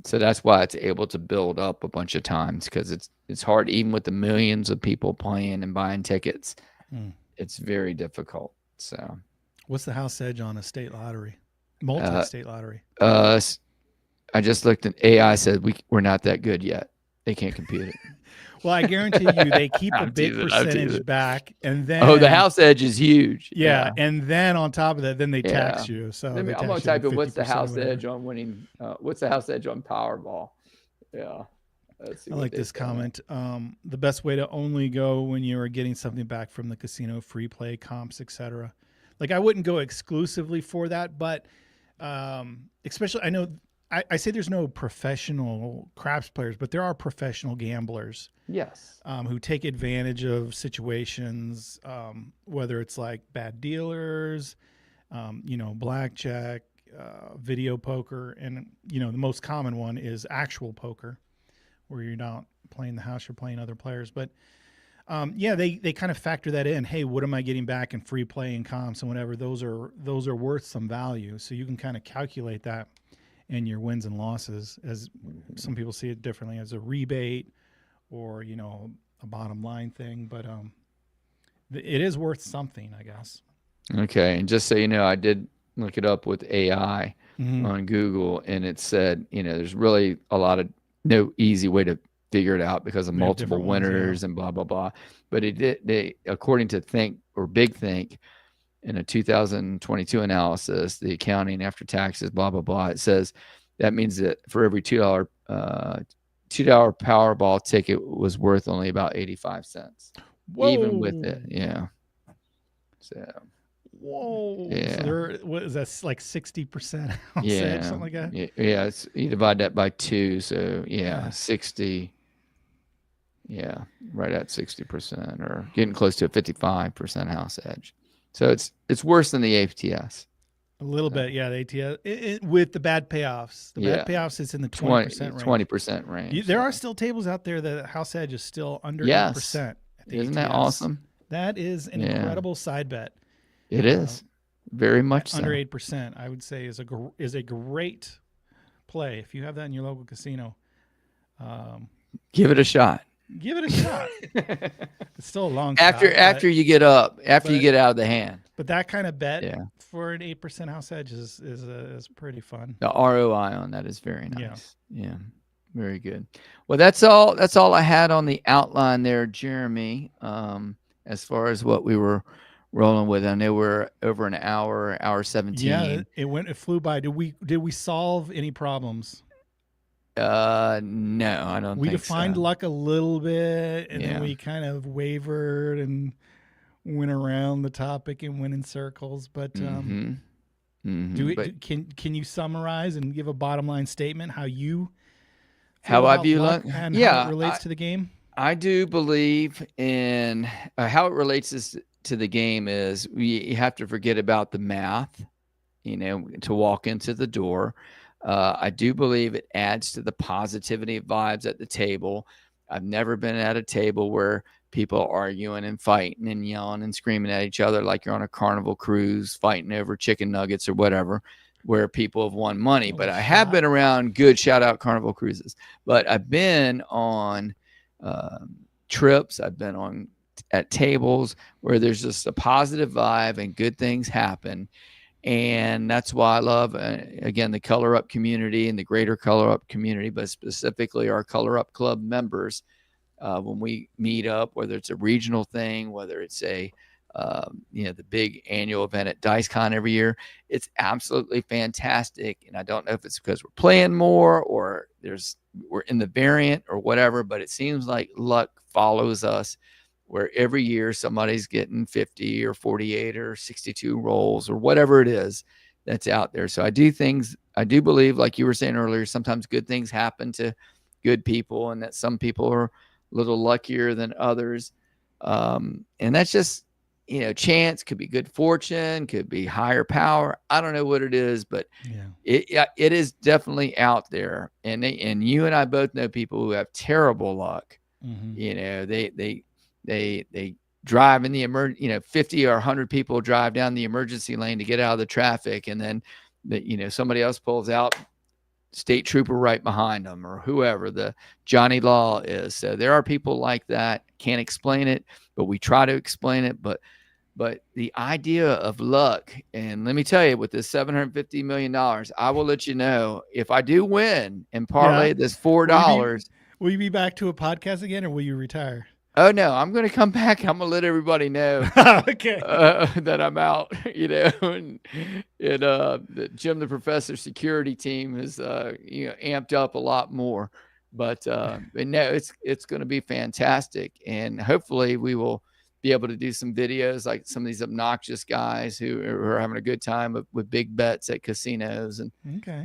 So that's why it's able to build up a bunch of times, because it's hard, even with the millions of people playing and buying tickets. It's very difficult. So What's the house edge on a state lottery? Multi-state lottery. I just looked at AI said we're not that good yet. They can't compute it. Well, I guarantee you they keep a I'm big teasing, I'm percentage teasing. back, and then Oh, the house edge is huge. Yeah, and then on top of that, then they Yeah. tax you. So Let me, they I'm tax gonna you type like in what's the 50% or house whatever. edge on winning. What's the house edge on Powerball? Yeah. Let's see I what like they this say. comment. The best way to only go when you are getting something back from the casino, free play, comps, etc. Like I wouldn't go exclusively for that, but especially I know I say there's no professional craps players, but there are professional gamblers Yes. who take advantage of situations, whether it's like bad dealers, blackjack, video poker, and the most common one is actual poker, where you're not playing the house, you're playing other players. But they kind of factor that in. Hey, what am I getting back in free play and comps and whatever? Those are worth some value. So you can kind of calculate that in your wins and losses, as some people see it differently, as a rebate or a bottom line thing. But it is worth something, I guess. Okay, and just so you know, I did look it up with AI Mhm. on Google, and it said, there's really no easy way to figure it out because of They have multiple different ones, yeah. winners and blah blah blah. But they according to Big Think, in a 2022 analysis, the accounting after taxes, blah blah blah, it says that means that for every $2 Powerball ticket was worth only about 85 cents, even with it. Yeah. So. Whoa. Yeah. So what is that, like 60% house Yeah. edge, something like that? Yeah. You divide that by 2. So Yeah. 60. Yeah. Right at 60%, or getting close to a 55% house edge. So it's worse than the ATS. A little bit, yeah. The ATS with the bad payoffs. The bad payoffs is in the 20% range. 20% range. There are still tables out there that house edge is still under Yes. 8%. At the Isn't that ATS. awesome? That is an Yeah. incredible side bet. It is. Very much Under so. 8%, I would say, is a great play. If you have that in your local casino, Give it a shot. give it a shot. It's still a long shot. After you get up, you get out of the hand. But that kind of bet Yeah. for an 8% house edge is pretty fun. The ROI on that is very Yeah. nice. Yeah. Very good. Well, that's all I had on the outline there, Jeremy. As far as what we were rolling with, I know we're over an hour 17. Yeah, it flew by. Did we solve any problems? No, I don't We think defined so. luck a little bit, and Yeah. then we kind of wavered and went around the topic and went in circles. But Mhm. Mhm. do But it. Can you summarize and give a bottom line statement how you How feel I about view luck luck? and Yeah, how it relates to the game? I do believe in how it relates to the game is you have to forget about the math, to walk into the door. I do believe it adds to the positivity of vibes at the table. I've never been at a table where people are arguing and fighting and yelling and screaming at each other like you're on a Carnival cruise fighting over chicken nuggets or whatever, where people have won money. But I have been around good, shout out Carnival cruises. But I've been on trips. I've been at tables where there's just a positive vibe and good things happen. And that's why I love, again, the Color Up community and the greater Color Up community, but specifically our Color Up Club members. When we meet up, whether it's a regional thing, whether it's the big annual event at DiceCon every year, it's absolutely fantastic. And I don't know if it's because we're playing more or we're in the variant or whatever, but it seems like luck follows us, where every year somebody's getting 50 or 48 or 62 rolls or whatever it is that's out there. So I do believe, like you were saying earlier, sometimes good things happen to good people, and that some people are a little luckier than others. And that's just, chance. Could be good fortune, could be higher power. I don't know what it is, but it is definitely out there. And you and I both know people who have terrible luck. They drive in the 50 or 100 people drive down the emergency lane to get out of the traffic, and then somebody else pulls out, state trooper right behind them, or whoever the Johnny Law is. So there are people like that. Can't explain it, but we try to explain it. But the idea of luck, and let me tell you, with this $750 million, I will let you know if I do win and parlay this $4. Will you be back to a podcast again, or will you retire? Oh no, I'm going to come back. I'm going to let everybody know okay. that I'm out, and the Jim the Professor security team is amped up a lot more. But no, it's going to be fantastic, and hopefully we will be able to do some videos like some of these obnoxious guys who are having a good time with big bets at casinos and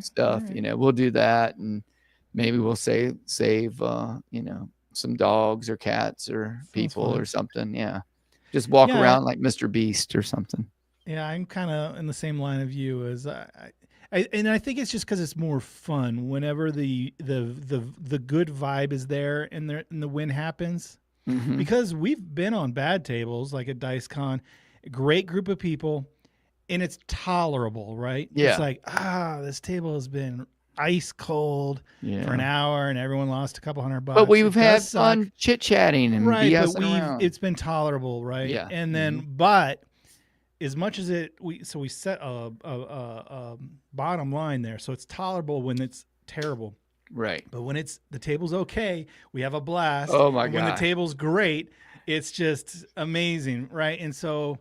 stuff. Right. We'll do that, and maybe we'll save some dogs or cats or people or something. Yeah. Just walk around like Mr. Beast or something. Yeah. I'm kind of in the same line of you as and I think it's just because it's more fun whenever the good vibe is there and the win happens. Mm-hmm. Because we've been on bad tables like at DiceCon, a great group of people, and it's tolerable, right? Yeah. It's like, this table has been ice cold for an hour, and everyone lost a couple $100. But we've had fun chit chatting and BSing around. It's been tolerable, right? Yeah. And then, but as much as we set a bottom line there, so it's tolerable when it's terrible, right? But when the table's okay, we have a blast. Oh my god! When the table's great, it's just amazing, right? And so,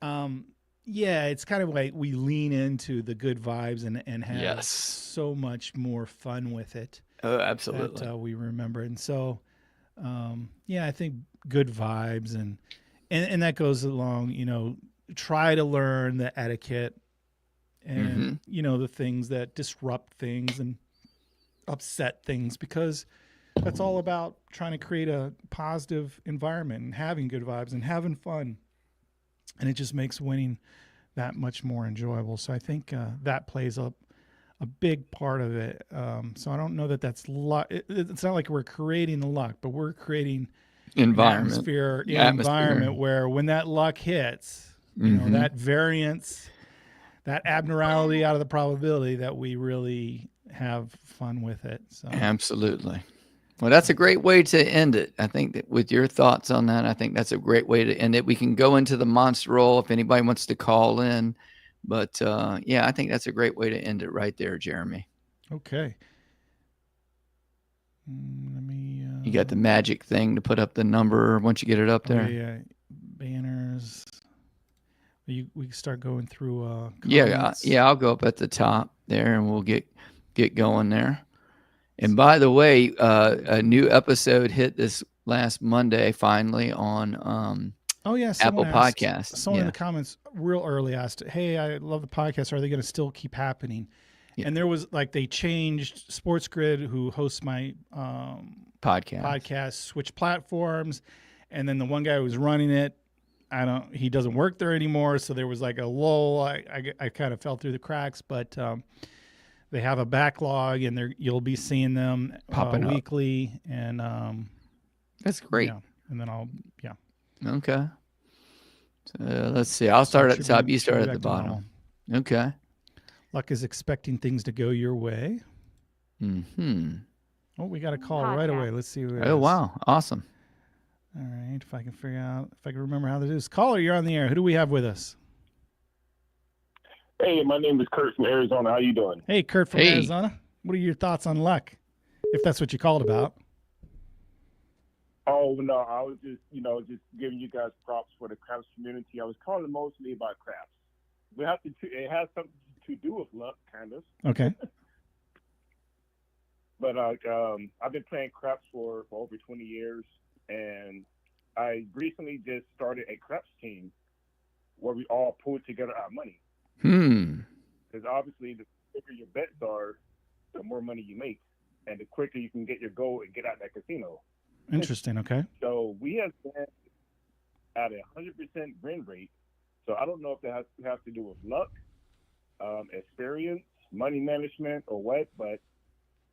it's kind of like we lean into the good vibes and have so much more fun with it. Oh, absolutely. That we remember. And so, I think good vibes and that goes along, try to learn the etiquette and, the things that disrupt things and upset things, because that's all about trying to create a positive environment and having good vibes and having fun. And it just makes winning that much more enjoyable. So I think that plays a big part of it. So I don't know that that's luck. It's not like we're creating the luck, but we're creating environment where when that luck hits, that variance, that abnormality out of the probability, that we really have fun with it. So absolutely. Well, that's a great way to end it. I think that with your thoughts on that, I think that's a great way to end it. We can go into the monster roll if anybody wants to call in. But, I think that's a great way to end it right there, Jeremy. Okay. Let me... you got the magic thing to put up the number once you get it up there? Yeah. Banners. We can start going through comments. Yeah, I'll go up at the top there, and we'll get going there. And by the way, a new episode hit this last Monday finally on Apple Podcasts. Someone in the comments real early asked, "Hey, I love the podcast. Are they going to still keep happening?" Yeah. And there was they changed Sports Grid, who hosts my podcast, switched platforms, and then the one guy who was running it, he doesn't work there anymore. So there was a lull. I kind of fell through the cracks, but. They have a backlog, and you'll be seeing them popping weekly, and that's great. Yeah. And then Okay. So let's see. I'll start at the top. You start at the bottom. Okay. Luck is expecting things to go your way. Mm-hmm. Oh, we got a call right away. Let's see who it is. Oh wow! Awesome. All right. If I can remember how to do this. Caller, you're on the air. Who do we have with us? Hey, my name is Kurt from Arizona. How you doing? Hey, Kurt from Arizona. What are your thoughts on luck, if that's what you called about? Oh, no, I was just giving you guys props for the crafts community. I was calling mostly about crafts. It has something to do with luck, kind of. Okay. But I've been playing craps for over 20 years, and I recently just started a craps team where we all pulled together our money. Because obviously, the bigger your bets are, the more money you make. and the quicker you can get your goal and get out of that casino. Interesting. Okay. So we have been at a 100% win rate. So I don't know if that has to do with luck, experience, money management, or what, but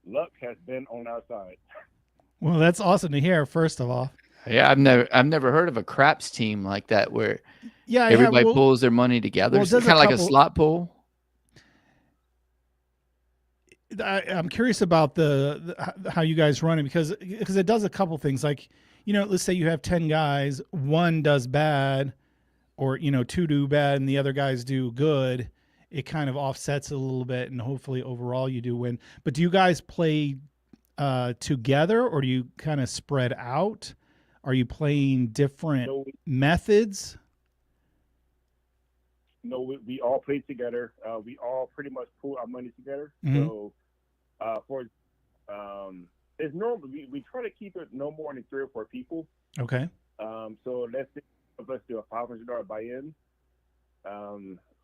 luck has been on our side. Well, that's awesome to hear. First of all, Yeah, I've never heard of a craps team like that where yeah, everybody well, pulls their money together. well, It's there's kind a of like a couple- slot pool. I'm curious about how you guys run it because it does a couple things. Like, let's say you have 10 guys, one does bad, or two do bad, and the other guys do good. It kind of offsets it a little bit, and hopefully overall you do win. But do you guys play together, or do you kind of spread out? Are you playing different methods? No, we all play together. We all pretty much pool our money together. Mhm. So, it's normal. We try to keep it no more than 3 or 4 people. Okay. So let's do a $500 buy-in.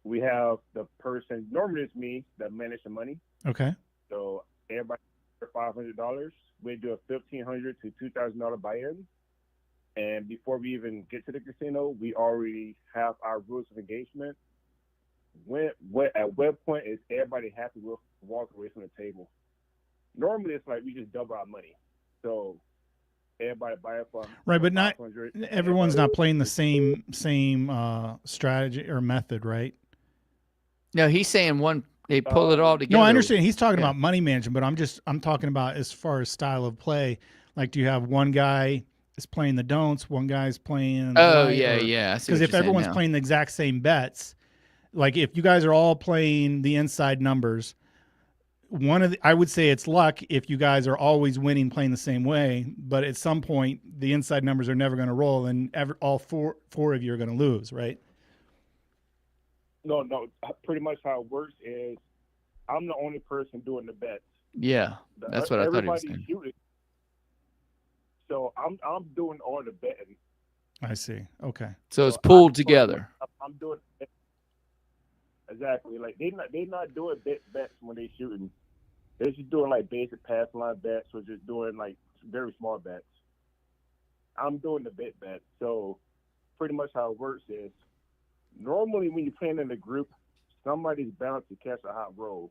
We have the person, normally it's me, that manage the money. Okay. So everybody $500. We do a $1,500 to $2,000 buy-in. And before we even get to the casino, we already have our rules of engagement. At what point is everybody happy with walk away from the table? Normally, it's like we just double our money. So everybody buy it for Right, but not $500. everyone's not playing the same strategy or method, right? No, he's saying they pull it all together. No, I understand. He's talking Yeah. about money management, but I'm talking about as far as style of play. Like, do you have one guy is playing the don'ts, one guy's playing? Oh, right, yeah, or- yeah. Because if everyone's playing the exact same bets, like if you guys are all playing the inside numbers, I would say it's luck if you guys are always winning playing the same way, but at some point the inside numbers are never going to roll, and all four of you are going to lose, right? No. Pretty much how it works is I'm the only person doing the bets. Yeah, that's what I thought he was Everybody's saying. shooting. So I'm doing all the betting. I see. Okay. So it's So pulled together. I'm doing exactly like they not doing bets when they shooting. They're just doing like basic pass line bets or just doing like very small bets. I'm doing the bets. So pretty much how it works is normally when you're playing in a group, somebody's bound to catch a hot roll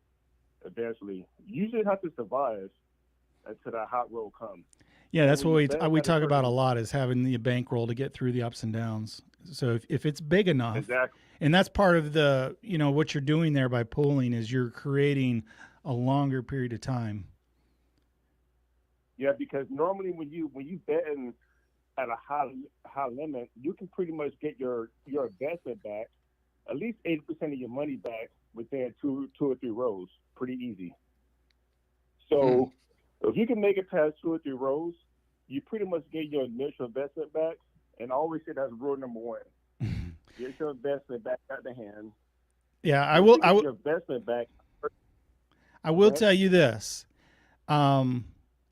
eventually. You usually have to survive until that hot roll comes. Yeah, that's When what you bet we at a talk about a certain- lot is having the bankroll to get through the ups and downs. So if it's big enough, Exactly. and that's part of the what you're doing there by pooling is you're creating a longer period of time. Yeah, because normally when you betting at a high limit, you can pretty much get your investment back, at least 80% of your money back within two or three rows, pretty easy. So if you can make it past 2 or 3 rows, you pretty much get your initial investment back. And I always say that's rule number 1: get your investment back out the hand. Yeah, I Once will. you get your investment back. I will Right. tell you this.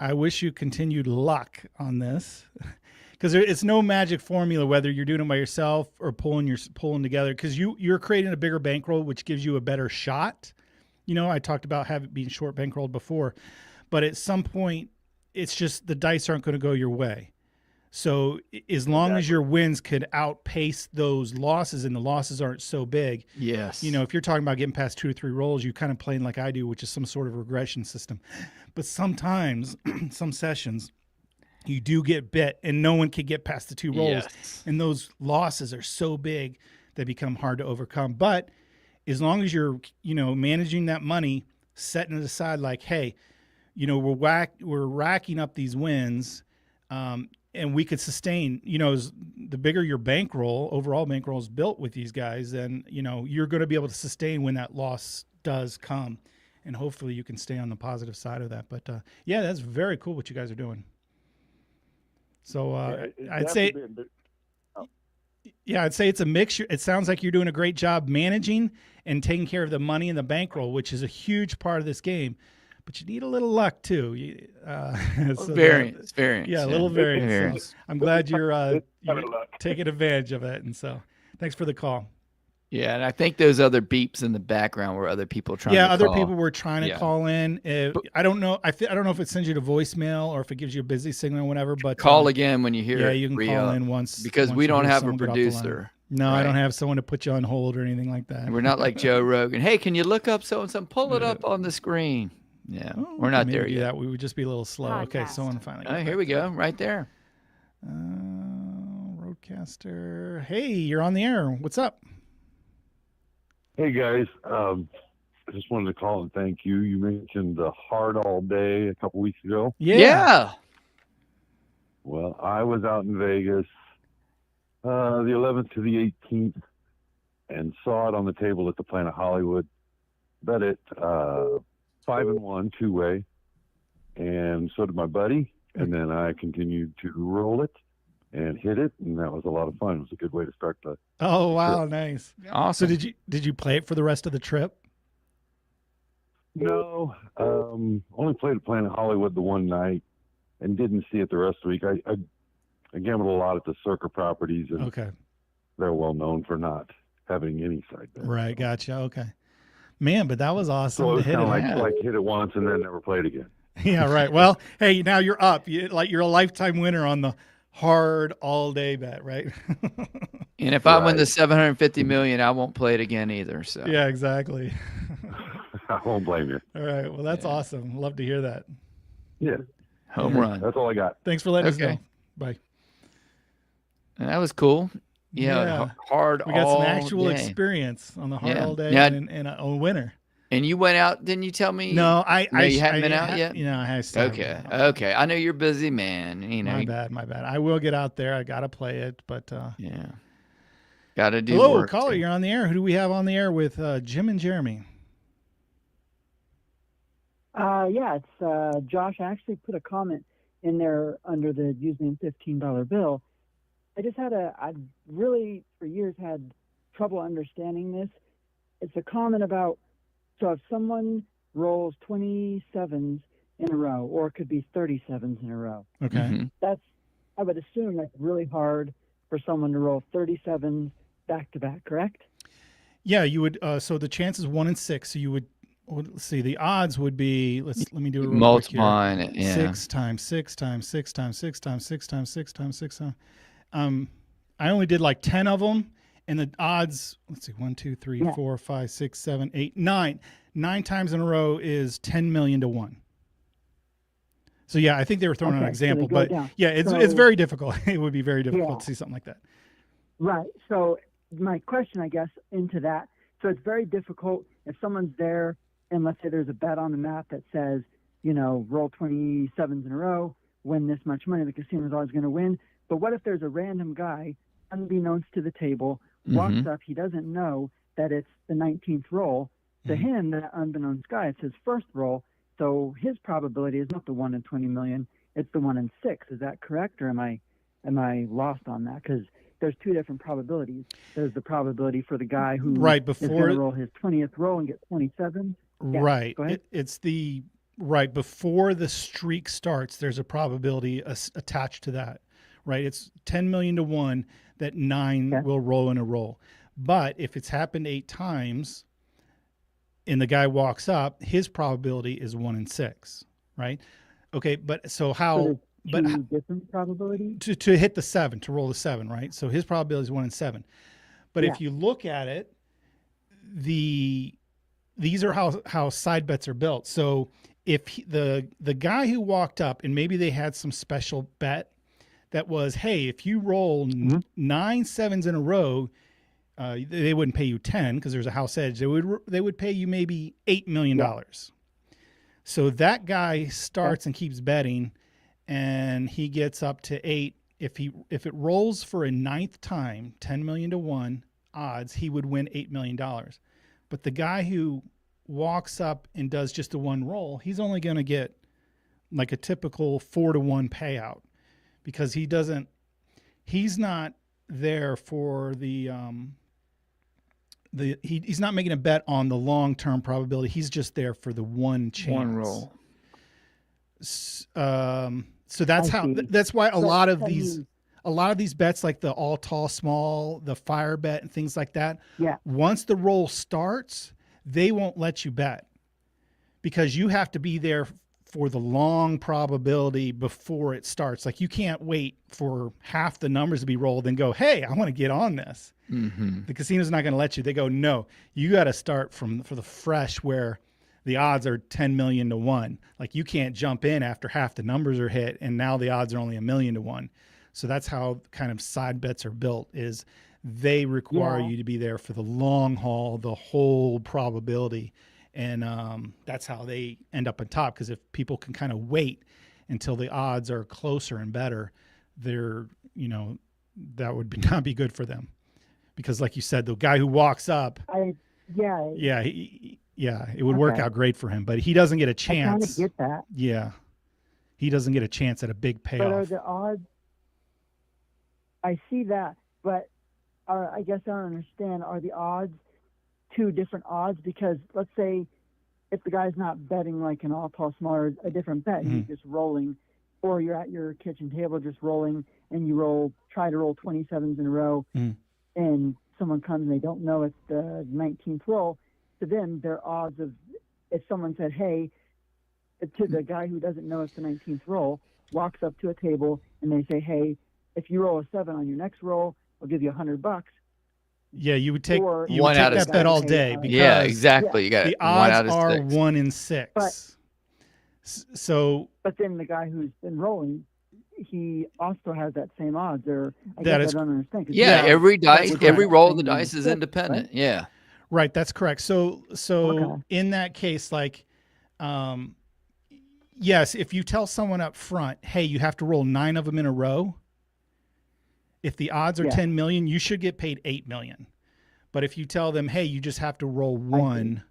I wish you continued luck on this because it's no magic formula whether you're doing it by yourself or pulling together, because you're creating a bigger bankroll, which gives you a better shot. I talked about being short bankrolled before, but at some point, it's just the dice aren't going to go your way. So as long as your wins could outpace those losses and the losses aren't so big, Yes. if you're talking about getting past 2 or 3 rolls, you kind of playing like I do, which is some sort of regression system. But sometimes, some sessions, you do get bit and no one can get past the 2 rolls. Yes. And those losses are so big, they become hard to overcome. But as long as you're, managing that money, setting it aside like, hey, we're racking up these wins, and we could sustain, the bigger your bankroll, overall bankroll is built with these guys, then, you're going to be able to sustain when that loss does come. And hopefully you can stay on the positive side of that. But yeah, that's very cool what you guys are doing. So I'd say it's a mixture. It sounds like you're doing a great job managing and taking care of the money and the bankroll, which is a huge part of this game. But you need a little luck too. Variance. Yeah, a little variance. Variance. So I'm glad you're It's kind of luck. taking advantage of it. And so thanks for the call. Yeah, and I think those other beeps in the background were other people trying Yeah, to other call. people were trying to Yeah. call in. I don't know. I don't know if it sends you to voicemail or if it gives you a busy signal or whatever. But Call again when you hear yeah, it. you can re call up. in once Because once we you don't hear have a someone get off the line. producer. No, I don't Right. have someone to put you on hold or anything like that. We're not like Joe Rogan. Hey, can you look up so and so? Pull it Yeah. up on the screen. Yeah, Oh, we're we not could maybe there do yet. that. We would just be a little slow. Okay, Podcast. someone finally. Oh, got here back we to go, it. right there. Roadcaster. Hey, you're on the air. What's up? Hey guys, I just wanted to call and thank you. You mentioned the hard all day a couple weeks ago. Yeah. Well, I was out in Vegas the 11th to the 18th and saw it on the table at the Planet Hollywood. Bet it 5-1 two-way, and so did my buddy. And then I continued to roll it and hit it, and that was a lot of fun. It was a good way to start the. Oh wow, nice. So Awesome. did you play it for the rest of the trip? No, only played at Planet Hollywood the one night, and didn't see it the rest of the week. I gambled a lot at the Circa properties, and Okay, they're well known for not having any side bets. right, gotcha. Okay, man, but that was awesome So it to was hit kind it. of Yeah. like hit it once and then never played again. Yeah, right. Well, hey, now you're up. You're a lifetime winner on the hard all day bet, right? And if I win the Right. 750 million, I won't play it again either. So Yeah, exactly. I won't blame you. All right. Well, that's Yeah. awesome. Love to hear that. Yeah, home Yeah. run. that's all I got. Thanks for letting us Okay. know. Bye. And that was cool. Yeah, Yeah. hard We got all some actual day. experience on the hard Yeah. all day Now- and a winner. And you went out, didn't you tell me? No, you haven't been out yet? You know, I still haven't Okay. been out. Okay. I know you're busy, man. You know. My bad. My bad. I will get out there. I got to play it, but Yeah. Got to do hello, work. caller. too. You're on the air. Who do we have on the air with Jim and Jeremy? Yeah, it's Josh. I actually put a comment in there under the username $15 bill. I really for years had trouble understanding this. It's a comment about, so if someone rolls 27s in a row, or it could be 37s in a row, Okay. Mhm. I would assume that's really hard for someone to roll 37s back to back, correct? Yeah, you would. So the chances 1 in 6. So you would. Let's see. The odds would be. Let me do it. Real quick here. Multiplying it. Yeah. 6 times 6 times 6 times 6 times 6 times 6 times 6 times. I only did like 10 of them, and the odds. Let's see. 1, 2, 3, Yeah. 4, 5, 6, 7, 8, 9. 9 times in a row is 10 million to 1. So yeah, I think they were throwing an Okay, so example, they go but down. yeah, it's So- very difficult. It would be very difficult Yeah. to see something like that. Right. So my question, I guess, into that. So it's very difficult if someone's there, and let's say there's a bet on the map that says, roll 27s in a row, win this much money. The casino's always going to win. But what if there's a random guy, unbeknownst to the table, walks Mhm. up, he doesn't know that it's the 19th roll. To Mhm. him, that unbeknownst guy, it's his first roll. So his probability is not the 1 in 20 million, it's the 1 in 6. Is that correct, or am I lost on that? Because there's two different probabilities. There's the probability for the guy who Right is going before to roll his 20th roll and get 27. Yeah, right. go ahead. It's the right before the streak starts. There's a probability attached to that, right? It's 10 million to 1 that 9 Yeah. will roll in a roll. But if it's happened 8 times, and the guy walks up, his probability is 1 in 6, right? Okay, but so So how? there's But two different probabilities. to hit the 7, to roll the 7, right? So his probability is 1 in 7. But if Yeah. you look at it, these are how side bets are built. So if the guy who walked up and maybe they had some special bet that was, hey, if you roll 9 7s in a row, they wouldn't pay you 10 because there's a house edge. They would pay you maybe $8 million. So that guy starts and keeps betting, and he gets up to 8. If it rolls for a 9th time, 10 million to 1 odds, he would win $8 million. But the guy who walks up and does just the one roll, he's only going to get like a typical 4 to 1 payout because he's not there for he's not making a bet on the long-term probability. He's just there for the one chance. One roll. So that's I how. see. That's why a So lot of tell these me- a lot of these bets, like the all tall, small, the fire bet and things like that. Yeah. Once the roll starts, they won't let you bet because you have to be there for the long probability before it starts. Like you can't wait for half the numbers to be rolled and go, hey, I want to get on this. Mm-hmm. The casino's not going to let you. They go, no, you got to start for the fresh where the odds are 10 million to 1. Like you can't jump in after half the numbers are hit and now the odds are only 1 million to 1. So that's how kind of side bets are built, is they require you to be there for the long haul, the whole probability. And that's how they end up on top. Because if people can kind of wait until the odds are closer and better, that would not be good for them. Because like you said, the guy who walks up, it would work out great for him, but he doesn't get a chance. I kind of get that. Yeah. He doesn't get a chance at a big payoff. But are the odds, I see that, but I guess I don't understand, are the odds two different odds? Because let's say if the guy's not betting like an all tall small or a different bet, he's just rolling, or you're at your kitchen table just rolling and you try to roll 27s in a row and someone comes and they don't know it's the 19th roll. To them, their odds of, if someone said, hey, to the guy who doesn't know it's the 19th roll, walks up to a table and they say, hey, if you roll a 7 on your next roll, I'll give you $100. Yeah, you would take one out of that bet all day. Because yeah, exactly. You got the odds are 6. 1 in 6. But then the guy who's been rolling, he also has that same odds. Or I That guess is- I don't understand. every correct. roll of the Same dice is 6, independent. right? Yeah. Right, that's correct. So Okay. in that case, like, yes, if you tell someone up front, hey, you have to roll 9 of them in a row, if the odds are 10 million, you should get paid 8 million. But if you tell them, hey, you just have to roll 1,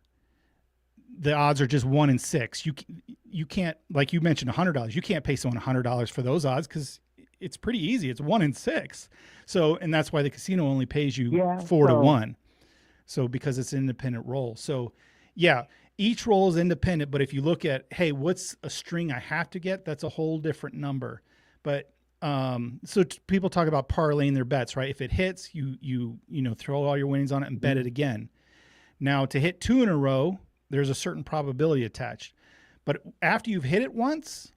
the odds are just 1 in 6. You can't, like you mentioned, $100. You can't pay someone $100 for those odds because it's pretty easy. It's 1 in 6. So, and that's why the casino only pays you 4 to 1. So because it's an independent roll. So yeah, each roll is independent, but if you look at, hey, what's a string I have to get? That's a whole different number. But people talk about parlaying their bets, right? If it hits, you throw all your winnings on it and bet it again. Now to hit 2 in a row, there's a certain probability attached. But after you've hit it once,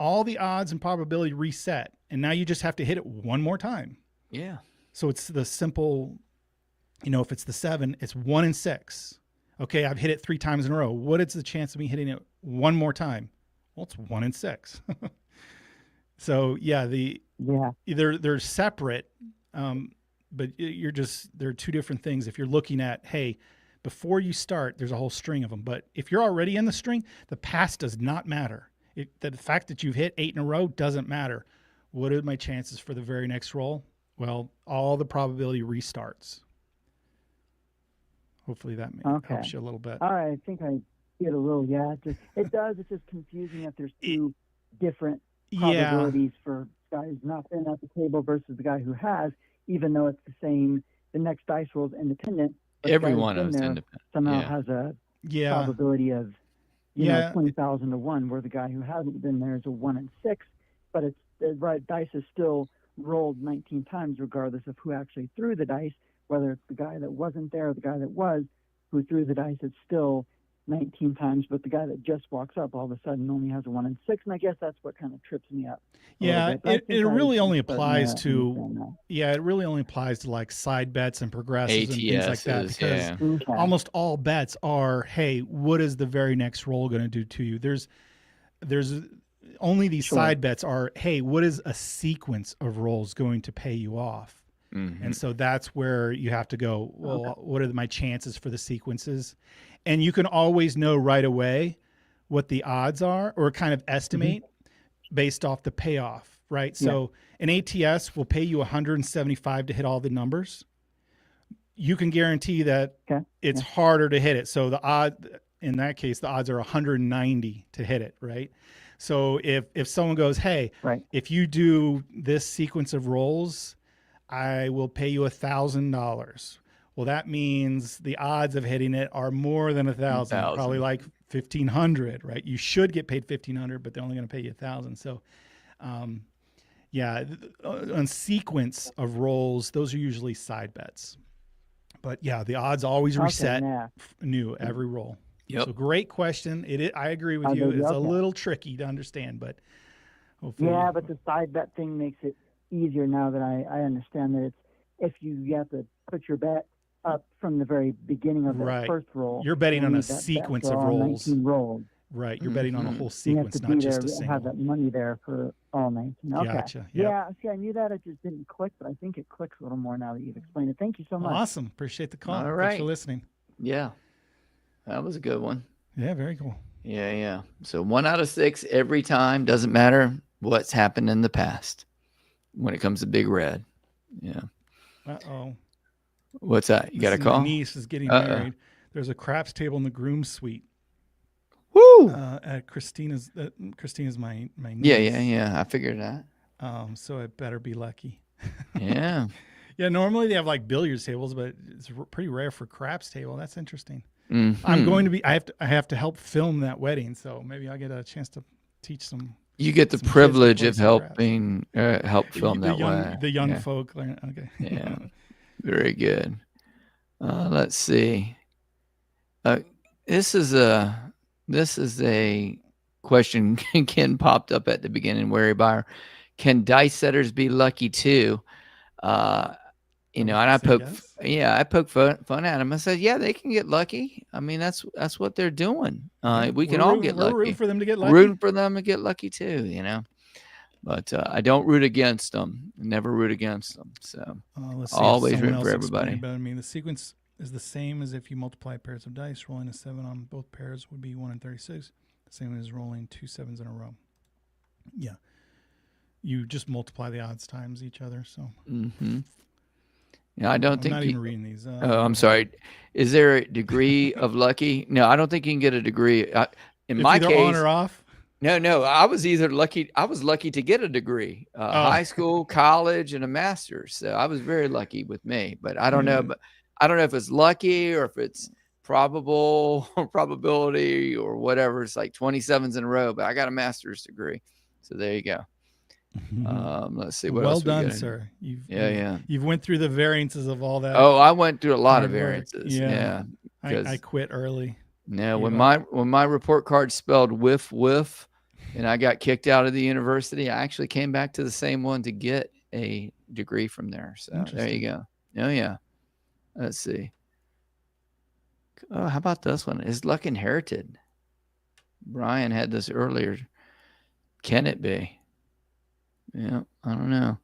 all the odds and probability reset. And now you just have to hit it one more time. Yeah. So it's the simple, if it's the 7, it's 1 in 6. Okay, I've hit it 3 times in a row. What is the chance of me hitting it one more time? Well, it's 1 in 6. So yeah, they're separate, but they're two different things. If you're looking at, hey, before you start, there's a whole string of them. But if you're already in the string, the pass does not matter. The fact that you've hit 8 in a row doesn't matter. What are my chances for the very next roll? Well, all the probability restarts. Hopefully that helps you a little bit. All right, I think I get a little, it does. It's just confusing that there's two different probabilities for guys not been at the table versus the guy who has, even though it's the same. The next dice roll is independent. Everyone is independent. Somehow has a probability of 20,000 to 1, where the guy who hasn't been there is a 1 in 6, but it's the right dice is still rolled 19 times regardless of who actually threw the dice, whether it's the guy that wasn't there or the guy that was who threw the dice. It's still 19 times, but the guy that just walks up all of a sudden only has a 1 in 6, and I guess that's what kind of trips me up. Yeah, it really only applies to it really only applies to like side bets and progressives and things like that, because almost all bets are, hey, what is the very next roll going to do to you? There's only these side bets are, hey, what is a sequence of rolls going to pay you off? Mm-hmm. And so that's where you have to go, well, what are my chances for the sequences? And you can always know right away what the odds are, or kind of estimate based off the payoff, right? So an ATS will pay you $175 to hit all the numbers. You can guarantee that it's harder to hit it. So the odd, in that case, the odds are 190 to hit it, right? So if someone goes, hey, if you do this sequence of rolls, I will pay you $1,000. Well, that means the odds of hitting it are more than 1,000, probably like 1,500, right? You should get paid 1,500, but they're only going to pay you 1,000. So, Yeah, on sequence of rolls, those are usually side bets. But yeah, the odds always reset yeah. new every roll. Yep. So great question. I agree with Oh, you. they- It's a okay. little tricky to understand, but hopefully. Yeah, but the side bet thing makes it easier now that I understand that it's if you have to put your bet up from the very beginning of the Right. first roll. You're betting you on a need that bet sequence for of all rolls. 19 rolls. Right, you're betting on a Mhm. whole You have sequence, to not be just there a and have single. that money there for all 19. Okay. Gotcha. Yep. Yeah, see, I knew that. It just didn't click, but I think it clicks a little more now that you've explained it. Thank you so much. Awesome. Appreciate the call. All Thanks right. for listening. Yeah. That was a good one. Yeah, very cool. Yeah, yeah. So 1 out of 6 every time. Doesn't matter what's happened in the past when it comes to Big Red. Yeah. Uh-oh. What's that? You got a Listen, call? My niece is getting Uh-oh. married. There's a craps table in the groom's suite. Woo! At Christina's. Christina's my niece. Yeah. I figured that. So it better be lucky. Yeah. Yeah, normally they have like billiards tables, but it's pretty rare for craps table. That's interesting. Mhm. I'm going to be. I have to help film that wedding, so maybe I'll get a chance to teach some. You get the some kids to privilege play of some craps. helping help film the that young, way. The young Yeah. folk. Okay. Yeah. Very good. Let's see. This is a question Ken popped up at the beginning. Wary buyer, can dice setters be lucky too? And I Say poke, yes? I poke fun at him. I said, yeah, they can get lucky. I mean, that's what they're doing. We can all get We're lucky. rooting for them to get lucky. Rooting for them to get lucky too. But I don't root against them. Never root against them. So Let's see if always someone root for else explained everybody. it better than me. The sequence is the same as if you multiply pairs of dice. Rolling a 7 on both pairs would be 1 in 36. The same as rolling 2 7s in a row. Yeah. You just multiply the odds times each other. So Yeah, I don't I'm think. not even reading these. Oh, I'm sorry. Is there a degree of lucky? No, I don't think you can get a degree. In It's my either case, on or off. no. I was either lucky. I was lucky to get a degree, high school, college, and a master's. So I was very lucky with me. But I don't know. But I don't know if it's lucky or if it's probable or probability or whatever. It's like 27s in a row. But I got a master's degree. So there you go. Let's see what Well else we done, got. sir. Yeah. You've went through the variances of all that. Oh, I went through a lot hard of work. variances. Yeah. Yeah. I 'cause- quit early. No, Gave when my report card spelled whiff, and I got kicked out of the university, I actually came back to the same one to get a degree from there. So there you go. Oh yeah. Let's see. Oh, how about this one? Is luck inherited? Brian had this earlier. Can it be? Yeah, I don't know.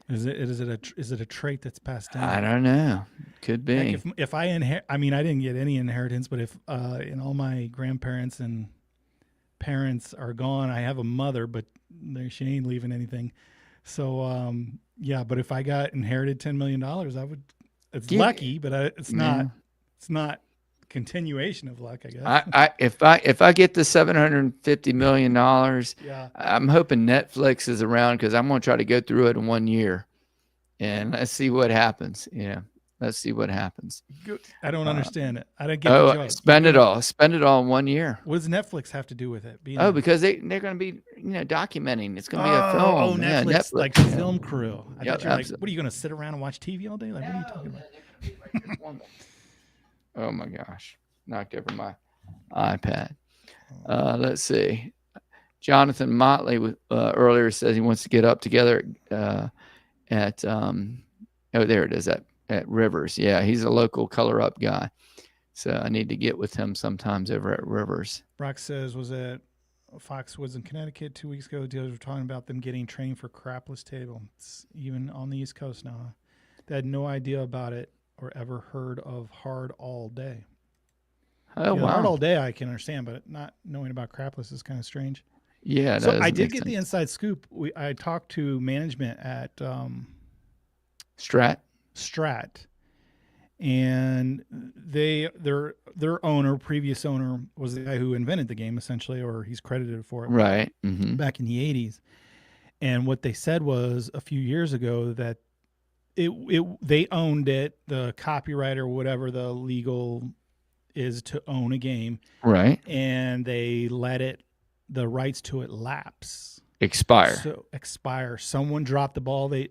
Is it a trait that's passed down? I don't know. Could be. Heck, if I inherit, I mean, I didn't get any inheritance, but if and all my grandparents and parents are gone, I have a mother, but she ain't leaving anything. So yeah, but if I got inherited $10 million, I would. It's lucky, but it's not. Yeah. It's not continuation of luck, I guess. If I get the $750 million, Yeah. I'm hoping Netflix is around because I'm going to try to go through it in 1 year, and let's see what happens. Yeah, let's see what happens. I don't understand it. I don't get the joke. Spend it all in 1 year. What does Netflix have to do with it? Because they're going to be documenting. It's going to be a film. Oh, Netflix, Yeah, Netflix, like the film crew. I Yep, thought you were like, absolutely. what are you going to sit around and watch TV all day? Like, what are you talking about? Oh my gosh, knocked over my iPad. Let's see. Jonathan Motley earlier says he wants to get up together at there it is at Rivers. Yeah, he's a local color up guy. So I need to get with him sometimes over at Rivers. Brock says, was at Foxwoods in Connecticut 2 weeks ago. Dealers were talking about them getting trained for crapless table. It's even on the East Coast now. They had no idea about it or ever heard of hard all day. Oh, Yeah, wow. Hard all day I can understand, but not knowing about crapless is kind of strange. Yeah, it So does I did make get the sense. inside scoop. I talked to management at Strat. Strat, and their previous owner was the guy who invented the game essentially, or he's credited for it Right. Mm-hmm. back in the 80s. And what they said was a few years ago that they owned it, the copyright or whatever the legal is to own a game, Right. and they let the rights to it lapse. expire. So expire. Someone dropped the ball. A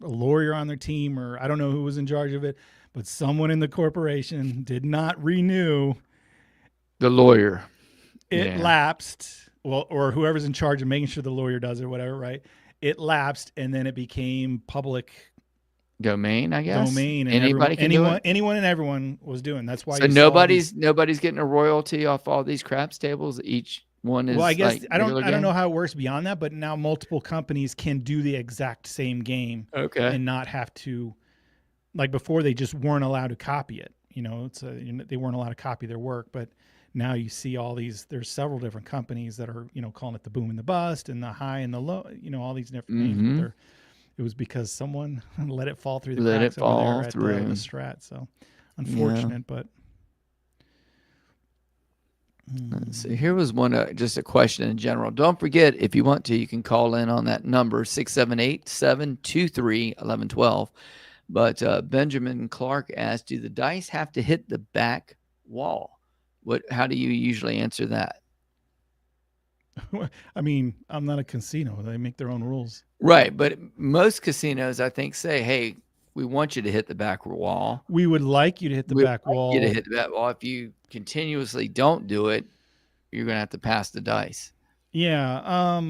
lawyer on their team, or I don't know who was in charge of it, but someone in the corporation did not renew. The lawyer. It lapsed. Well, or whoever's in charge of making sure the lawyer does it, or whatever, right? It lapsed, and then it became public domain, I guess. Domain. And anyone and everyone was doing. That's why. So nobody's getting a royalty off all these craps tables. Each one is. Well, I guess like I don't know how it works beyond that, but now multiple companies can do the exact same game. Okay. And not have to, like before, they just weren't allowed to copy it. They weren't allowed to copy their work, but now you see all these. There's several different companies that are calling it the boom and the bust and the high and the low. All these different names. But it was because someone let it fall through the cracks over there at the Strat. So unfortunate, but. So here was one, just a question in general. Don't forget, if you want to, you can call in on that number, 678-723-1112. But Benjamin Clark asked, do the dice have to hit the back wall? How do you usually answer that? I mean, I'm not a casino. They make their own rules. Right. But most casinos, I think, say, hey, we want you to hit the back wall. We would like you to hit the back wall. You to hit the back wall. If you continuously don't do it, you're going to have to pass the dice. Yeah.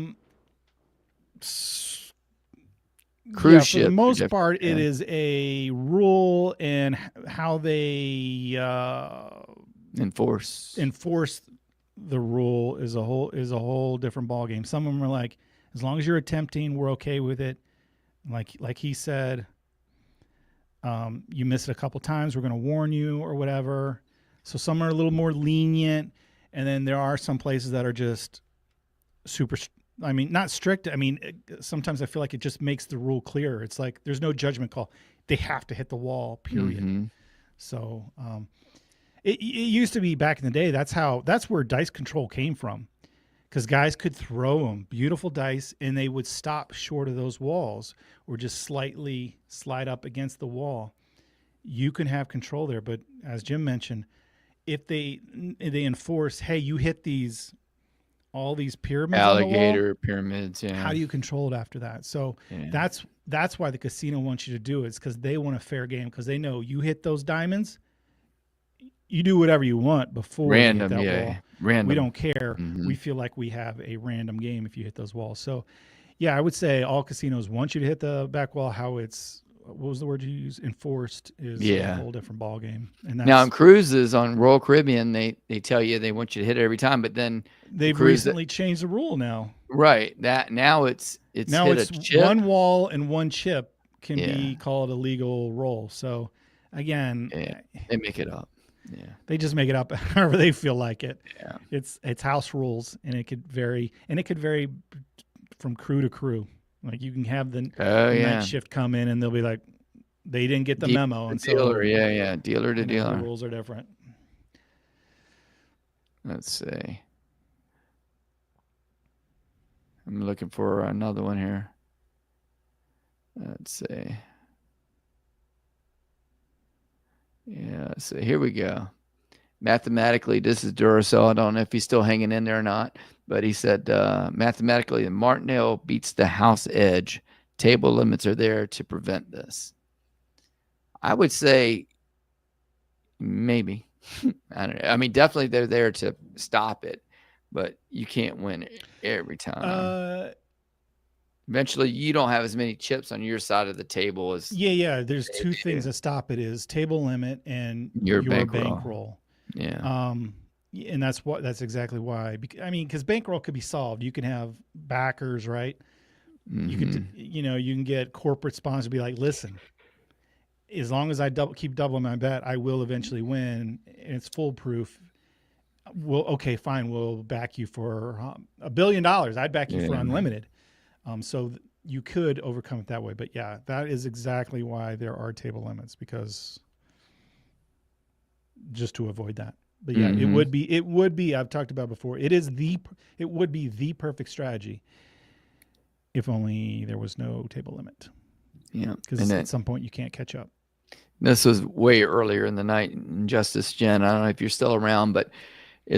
Cruise ship. For the most part, it is a rule, and how they enforce the rule is a whole different ballgame. Some of them are like, as long as you're attempting, we're okay with it. Like he said, you miss it a couple times, we're going to warn you or whatever. So some are a little more lenient, and then there are some places that are just super. I mean, not strict. I mean, sometimes I feel like it just makes the rule clearer. It's like there's no judgment call. They have to hit the wall, period. Mm-hmm. So it used to be back in the day. That's where dice control came from, because guys could throw them beautiful dice and they would stop short of those walls or just slightly slide up against the wall. You can have control there, but as Jim mentioned, if they enforce, hey, you hit all these pyramids, alligator pyramids, yeah. How do you control it after that? So that's why the casino wants you to do it. It's because they want a fair game, because they know you hit those diamonds, you do whatever you want before random, you hit that wall. Random. We don't care. Mm-hmm. We feel like we have a random game if you hit those walls. So, yeah, I would say all casinos want you to hit the back wall. How it's, what was the word you use? Enforced is a whole different ball game. And now on cruises on Royal Caribbean, they tell you they want you to hit it every time, but then they've recently changed the rule now. Right. That now it's one wall and one chip can be called a legal roll. So again, they make it up. Yeah, they just make it up however they feel like it. Yeah, it's house rules, and it could vary from crew to crew. Like you can have the night shift come in, and they'll be like, they didn't get the memo, and dealer, dealer to dealer. The rules are different. Let's see. I'm looking for another one here. Let's see. Yeah, so here we go. Mathematically, this is Duracell. I don't know if he's still hanging in there or not, but he said mathematically, the Martinelli beats the house edge. Table limits are there to prevent this. I would say maybe. I don't know. I mean, definitely they're there to stop it, but you can't win every time. Eventually, you don't have as many chips on your side of the table as There's two things that stop it: is table limit and your bankroll. Yeah. And that's exactly why. I mean, because bankroll could be solved. You can have backers, right? Mm-hmm. You can get corporate sponsors to be like, listen, as long as I keep doubling my bet, I will eventually win, and it's foolproof. Okay, fine. We'll back you for $1 billion. I'd back you for unlimited. So you could overcome it that way. But yeah, that is exactly why there are table limits, because just to avoid that. But yeah, it would be, I've talked about before, it would be the perfect strategy if only there was no table limit. Yeah. Because at some point you can't catch up. This was way earlier in the night. Justice Jen, I don't know if you're still around, but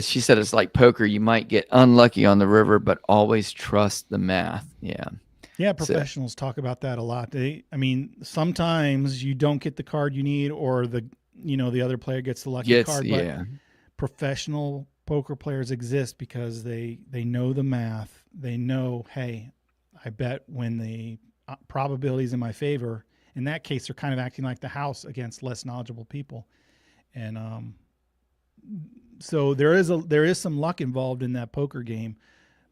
She said it's like poker. You might get unlucky on the river, but always trust the math. Yeah. Yeah, professionals talk about that a lot. Sometimes you don't get the card you need, or the other player gets the lucky card. But Yeah. professional poker players exist because they know the math. They know, hey, I bet when the probability is in my favor. In that case, they're kind of acting like the house against less knowledgeable people, and so there is some luck involved in that poker game,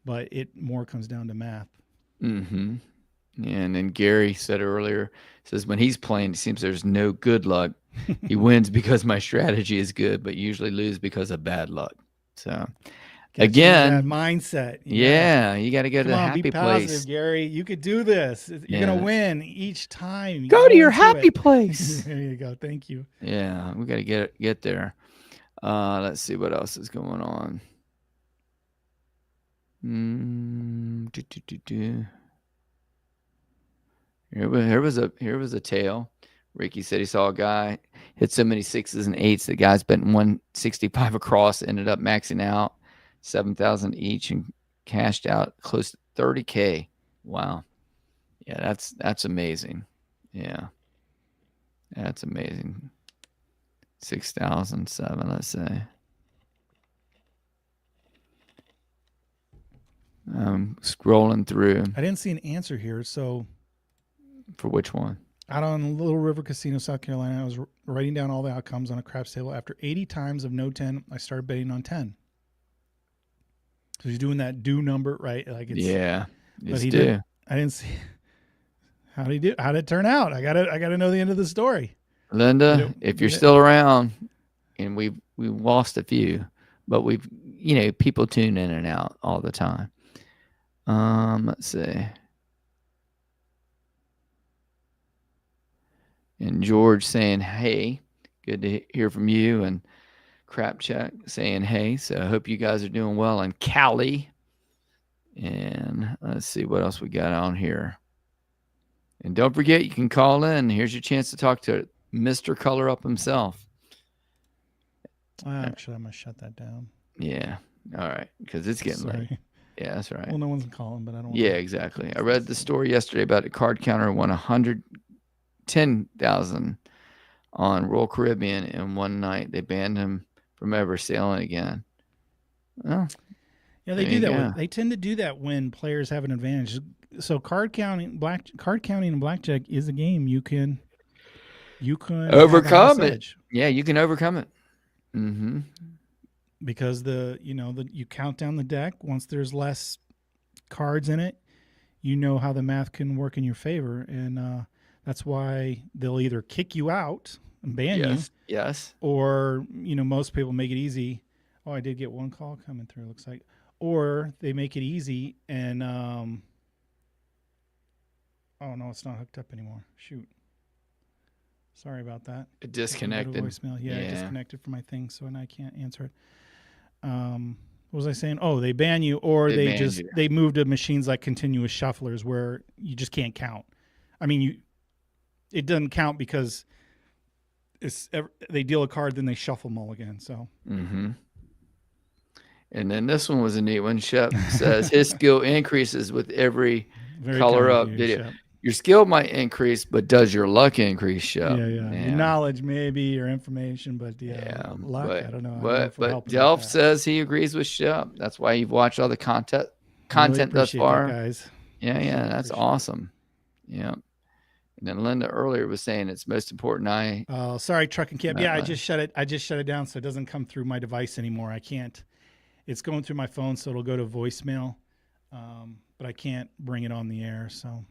but it more comes down to math. Mm-hmm. Yeah, and then Gary said earlier, says when he's playing, it seems there's no good luck. He wins because my strategy is good, but usually lose because of bad luck. So again, that mindset. You got to go to the happy be positive, place. Gary. You could do this. You're gonna win each time. Go to your happy place. There you go. Thank you. Yeah, we got to get there. Let's see what else is going on. Here was a tale. Ricky said he saw a guy hit so many 6s and 8s. The guy's betting 165 across, ended up maxing out 7,000 each and cashed out close to 30K. Wow. Yeah, that's amazing. Yeah. That's amazing. 6,007, let's say. Scrolling through. I didn't see an answer here, so For which one? out on Little River Casino, South Carolina, I was writing down all the outcomes on a craps table. After 80 times of no 10, I started betting on 10. So he's doing that do number, right? Like it's Yeah. but he did. I didn't see how did he do. How did it turn out? I gotta know the end of the story. Linda, if you're still around, and we lost a few, but we've people tune in and out all the time. Let's see. And George saying, hey, good to hear from you. And Crap Check saying, hey, so I hope you guys are doing well in Cali. And let's see what else we got on here. And don't forget, you can call in. Here's your chance to talk to Mr. Color Up himself. Actually, I'm going to shut that down. Yeah. All right. Because it's getting late. Sorry. Yeah, that's right. Well, no one's calling, but I don't want Yeah, exactly. I read the story yesterday about a card counter won 110,000 on Royal Caribbean in one night. They banned him from ever sailing again. Well, Yeah, they there do you that. go. They tend to do that when players have an advantage. So card counting and blackjack is a game you can have a Overcome nice it. edge. Yeah, you can overcome it. Mm-hmm. Because you count down the deck. Once there's less cards in it, you know how the math can work in your favor, and that's why they'll either kick you out and ban you, Yes. or most people make it easy. Oh, I did get one call coming through. Looks like, or they make it easy and oh no, it's not hooked up anymore. Shoot. Sorry about that. It disconnected. Voicemail. Yeah, it Yeah. disconnected from my thing, so now I can't answer it. What was I saying? Oh, they ban you, or They they ban just you. they move to machines like continuous shufflers where you just can't count. I mean, it doesn't count because they deal a card, then they shuffle them all again. So Mm-hmm. And then this one was a neat one. Shep says his skill increases with every very Color kind Up of you, video. Shep. Your skill might increase, but does your luck increase, Shep? Yeah. Your knowledge maybe, your information, but luck. But, I don't know. I don't know But, if we're but helping with Delph that. says he agrees with Shep. That's why you've watched all the content Really thus appreciate far. that, guys. Yeah, Really that's appreciate it. awesome. Yeah. And then Linda earlier was saying it's most important. Oh, sorry, truck and cab. That Yeah, I line. just shut it down so it doesn't come through my device anymore. I can't. It's going through my phone, so it'll go to voicemail, but I can't bring it on the air. So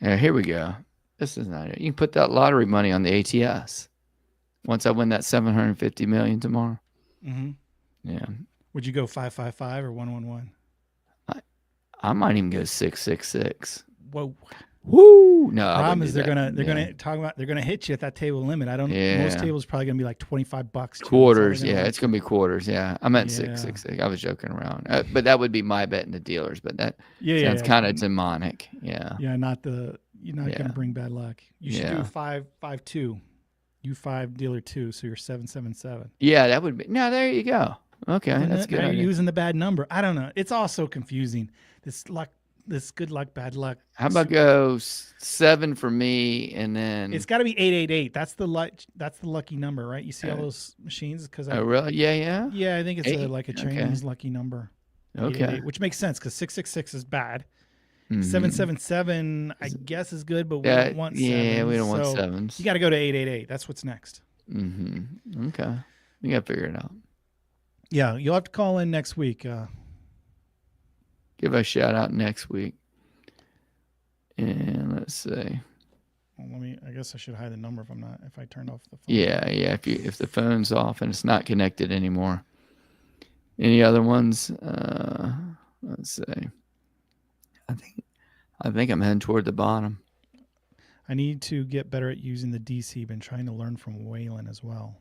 Yeah, here we go. This is not it. You can put that lottery money on the ATS. Once I win that $750 million tomorrow. hmm Yeah. Would you go 555 or 111? I might even go 666. Whoa. Woo! No, I Problem wouldn't is do they're that. gonna hit you at that table limit. I don't. Yeah. Most tables probably gonna be like $25. Quarters. That's all they're Yeah, gonna it's going to be quarters. Yeah. I meant Yeah. 666. I was joking around. But that would be my bet in the dealers. But that Yeah, sounds kind of demonic. Yeah. Yeah, you're not Yeah. gonna bring bad luck. You should Yeah. do 552. U5 dealer 2, so you're 777. Yeah, that would be. No, there you go. Okay, And that's good. Are you idea. using the bad number? I don't know. It's all so confusing. This good luck, bad luck. How about go 7 for me, and then It's got to be 888. That's the lucky number, right? You see all those machines? Because oh really? Yeah. yeah, I think it's Eight, like a okay. Chinese lucky number. Okay. 888, which makes sense because 666 is bad. Mhm. 777, I guess, is good, but we That- don't want yeah, sevens. we don't want so sevens. You got to go to 888. That's what's next. Mm-hmm. Okay, you got to figure it out. Yeah, you'll have to call in next week. Give a shout out next week. And let's see. Well, I guess I should hide the number if I turned off the phone. Yeah. If the phone's off and it's not connected anymore. Any other ones? Let's see. I think I'm heading toward the bottom. I need to get better at using the DC. Been trying to learn from Waylon as well.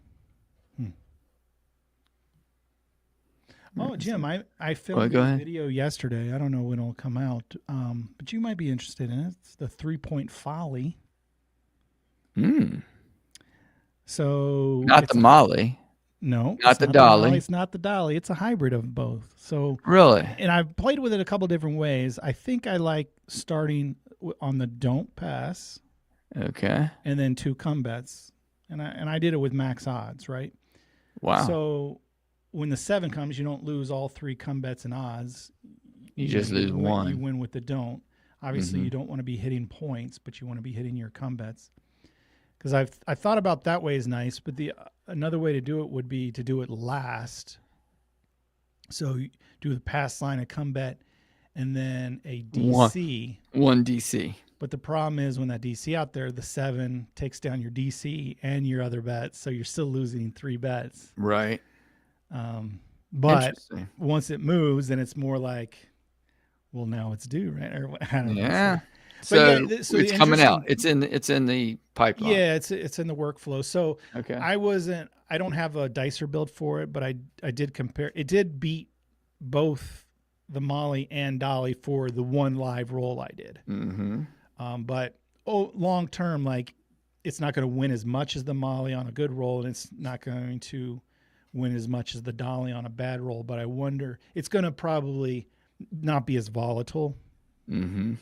Oh, Jim, I filmed go a ahead. video yesterday. I don't know when it'll come out, but you might be interested in it. It's the 3-point folly. So Not it's the Molly. no, not it's the Dolly. It's not the Dolly. It's a hybrid of both. So, Really? and I've played with it a couple different ways. I think I like starting on the don't pass Okay. and then 2 come bets, and I did it with max odds, right? Wow. So when the 7 comes, you don't lose all 3 come bets and odds. You just lose win- one. You win with the don't. Obviously, Mhm. you don't want to be hitting points, but you want to be hitting your come bets. Because I thought about that way is nice, but another way to do it would be to do it last. So you do the pass line, a come bet, and then a DC. One DC. But the problem is when that DC out there, the 7 takes down your DC and your other bets, so you're still losing 3 bets. Right. But Interesting. once it moves, then it's more like, well, now it's due, right? Or I don't know. Yeah. But So, yeah, so it's the coming out. interesting- It's in the pipeline. Yeah, it's in the workflow. So Okay. I don't have a dicer build for it, but I did compare. It did beat both the Molly and Dolly for the one live roll I did. Mm-hmm. But long term, like it's not going to win as much as the Molly on a good roll, and it's not going to win as much as the Dolly on a bad roll. But I wonder, it's going to probably not be as volatile. Mm-hmm.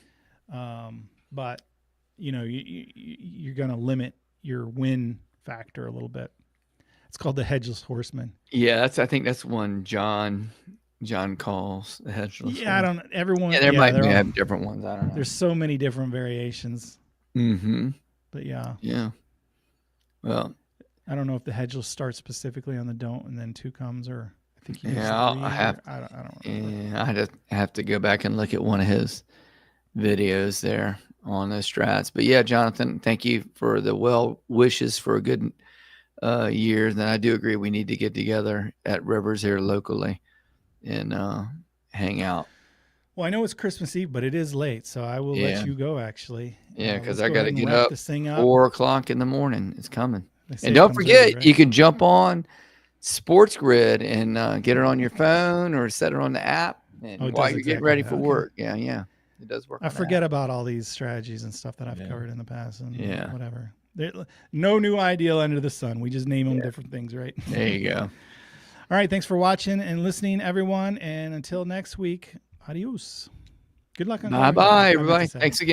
But you're going to limit your win factor a little bit. It's called the Hedgeless Horseman. Yeah, I think that's one John calls the hedgeless. Yeah, I don't know. Everyone. Yeah, there might they're be all- have different ones. I don't know. There's so many different variations. Mm-hmm. But yeah, Yeah. Well, I don't know if the Hedgeless starts specifically on the don't and then 2 comes, or I think he does Yeah, I 3, have- or- I don't know. yeah, I just have to go back and look at one of his videos there on those strats. But yeah, Jonathan, thank you for the well wishes for a good year. Then I do agree we need to get together at Rivers here locally and hang out. Well, I know it's Christmas Eve, but it is late, so I will Yeah. let you go. Actually, Yeah, 'cause let's I go gotta ahead and get wrap up this thing up. 4:00 in the morning. It's coming. They say And it don't comes forget, early, right? you can jump on Sports Grid and get it on your phone or set it on the app and Oh, it while does you're getting exactly ready that. for Okay. work. Yeah. It does work. I on the forget app. about all these strategies and stuff that I've Yeah. covered in the past, and Yeah. whatever. No new idea under the sun. We just name them different things, right? There you go. All right, thanks for watching and listening, everyone. And until next week, adios. Good luck on Bye-bye, everything. everybody. Thanks again.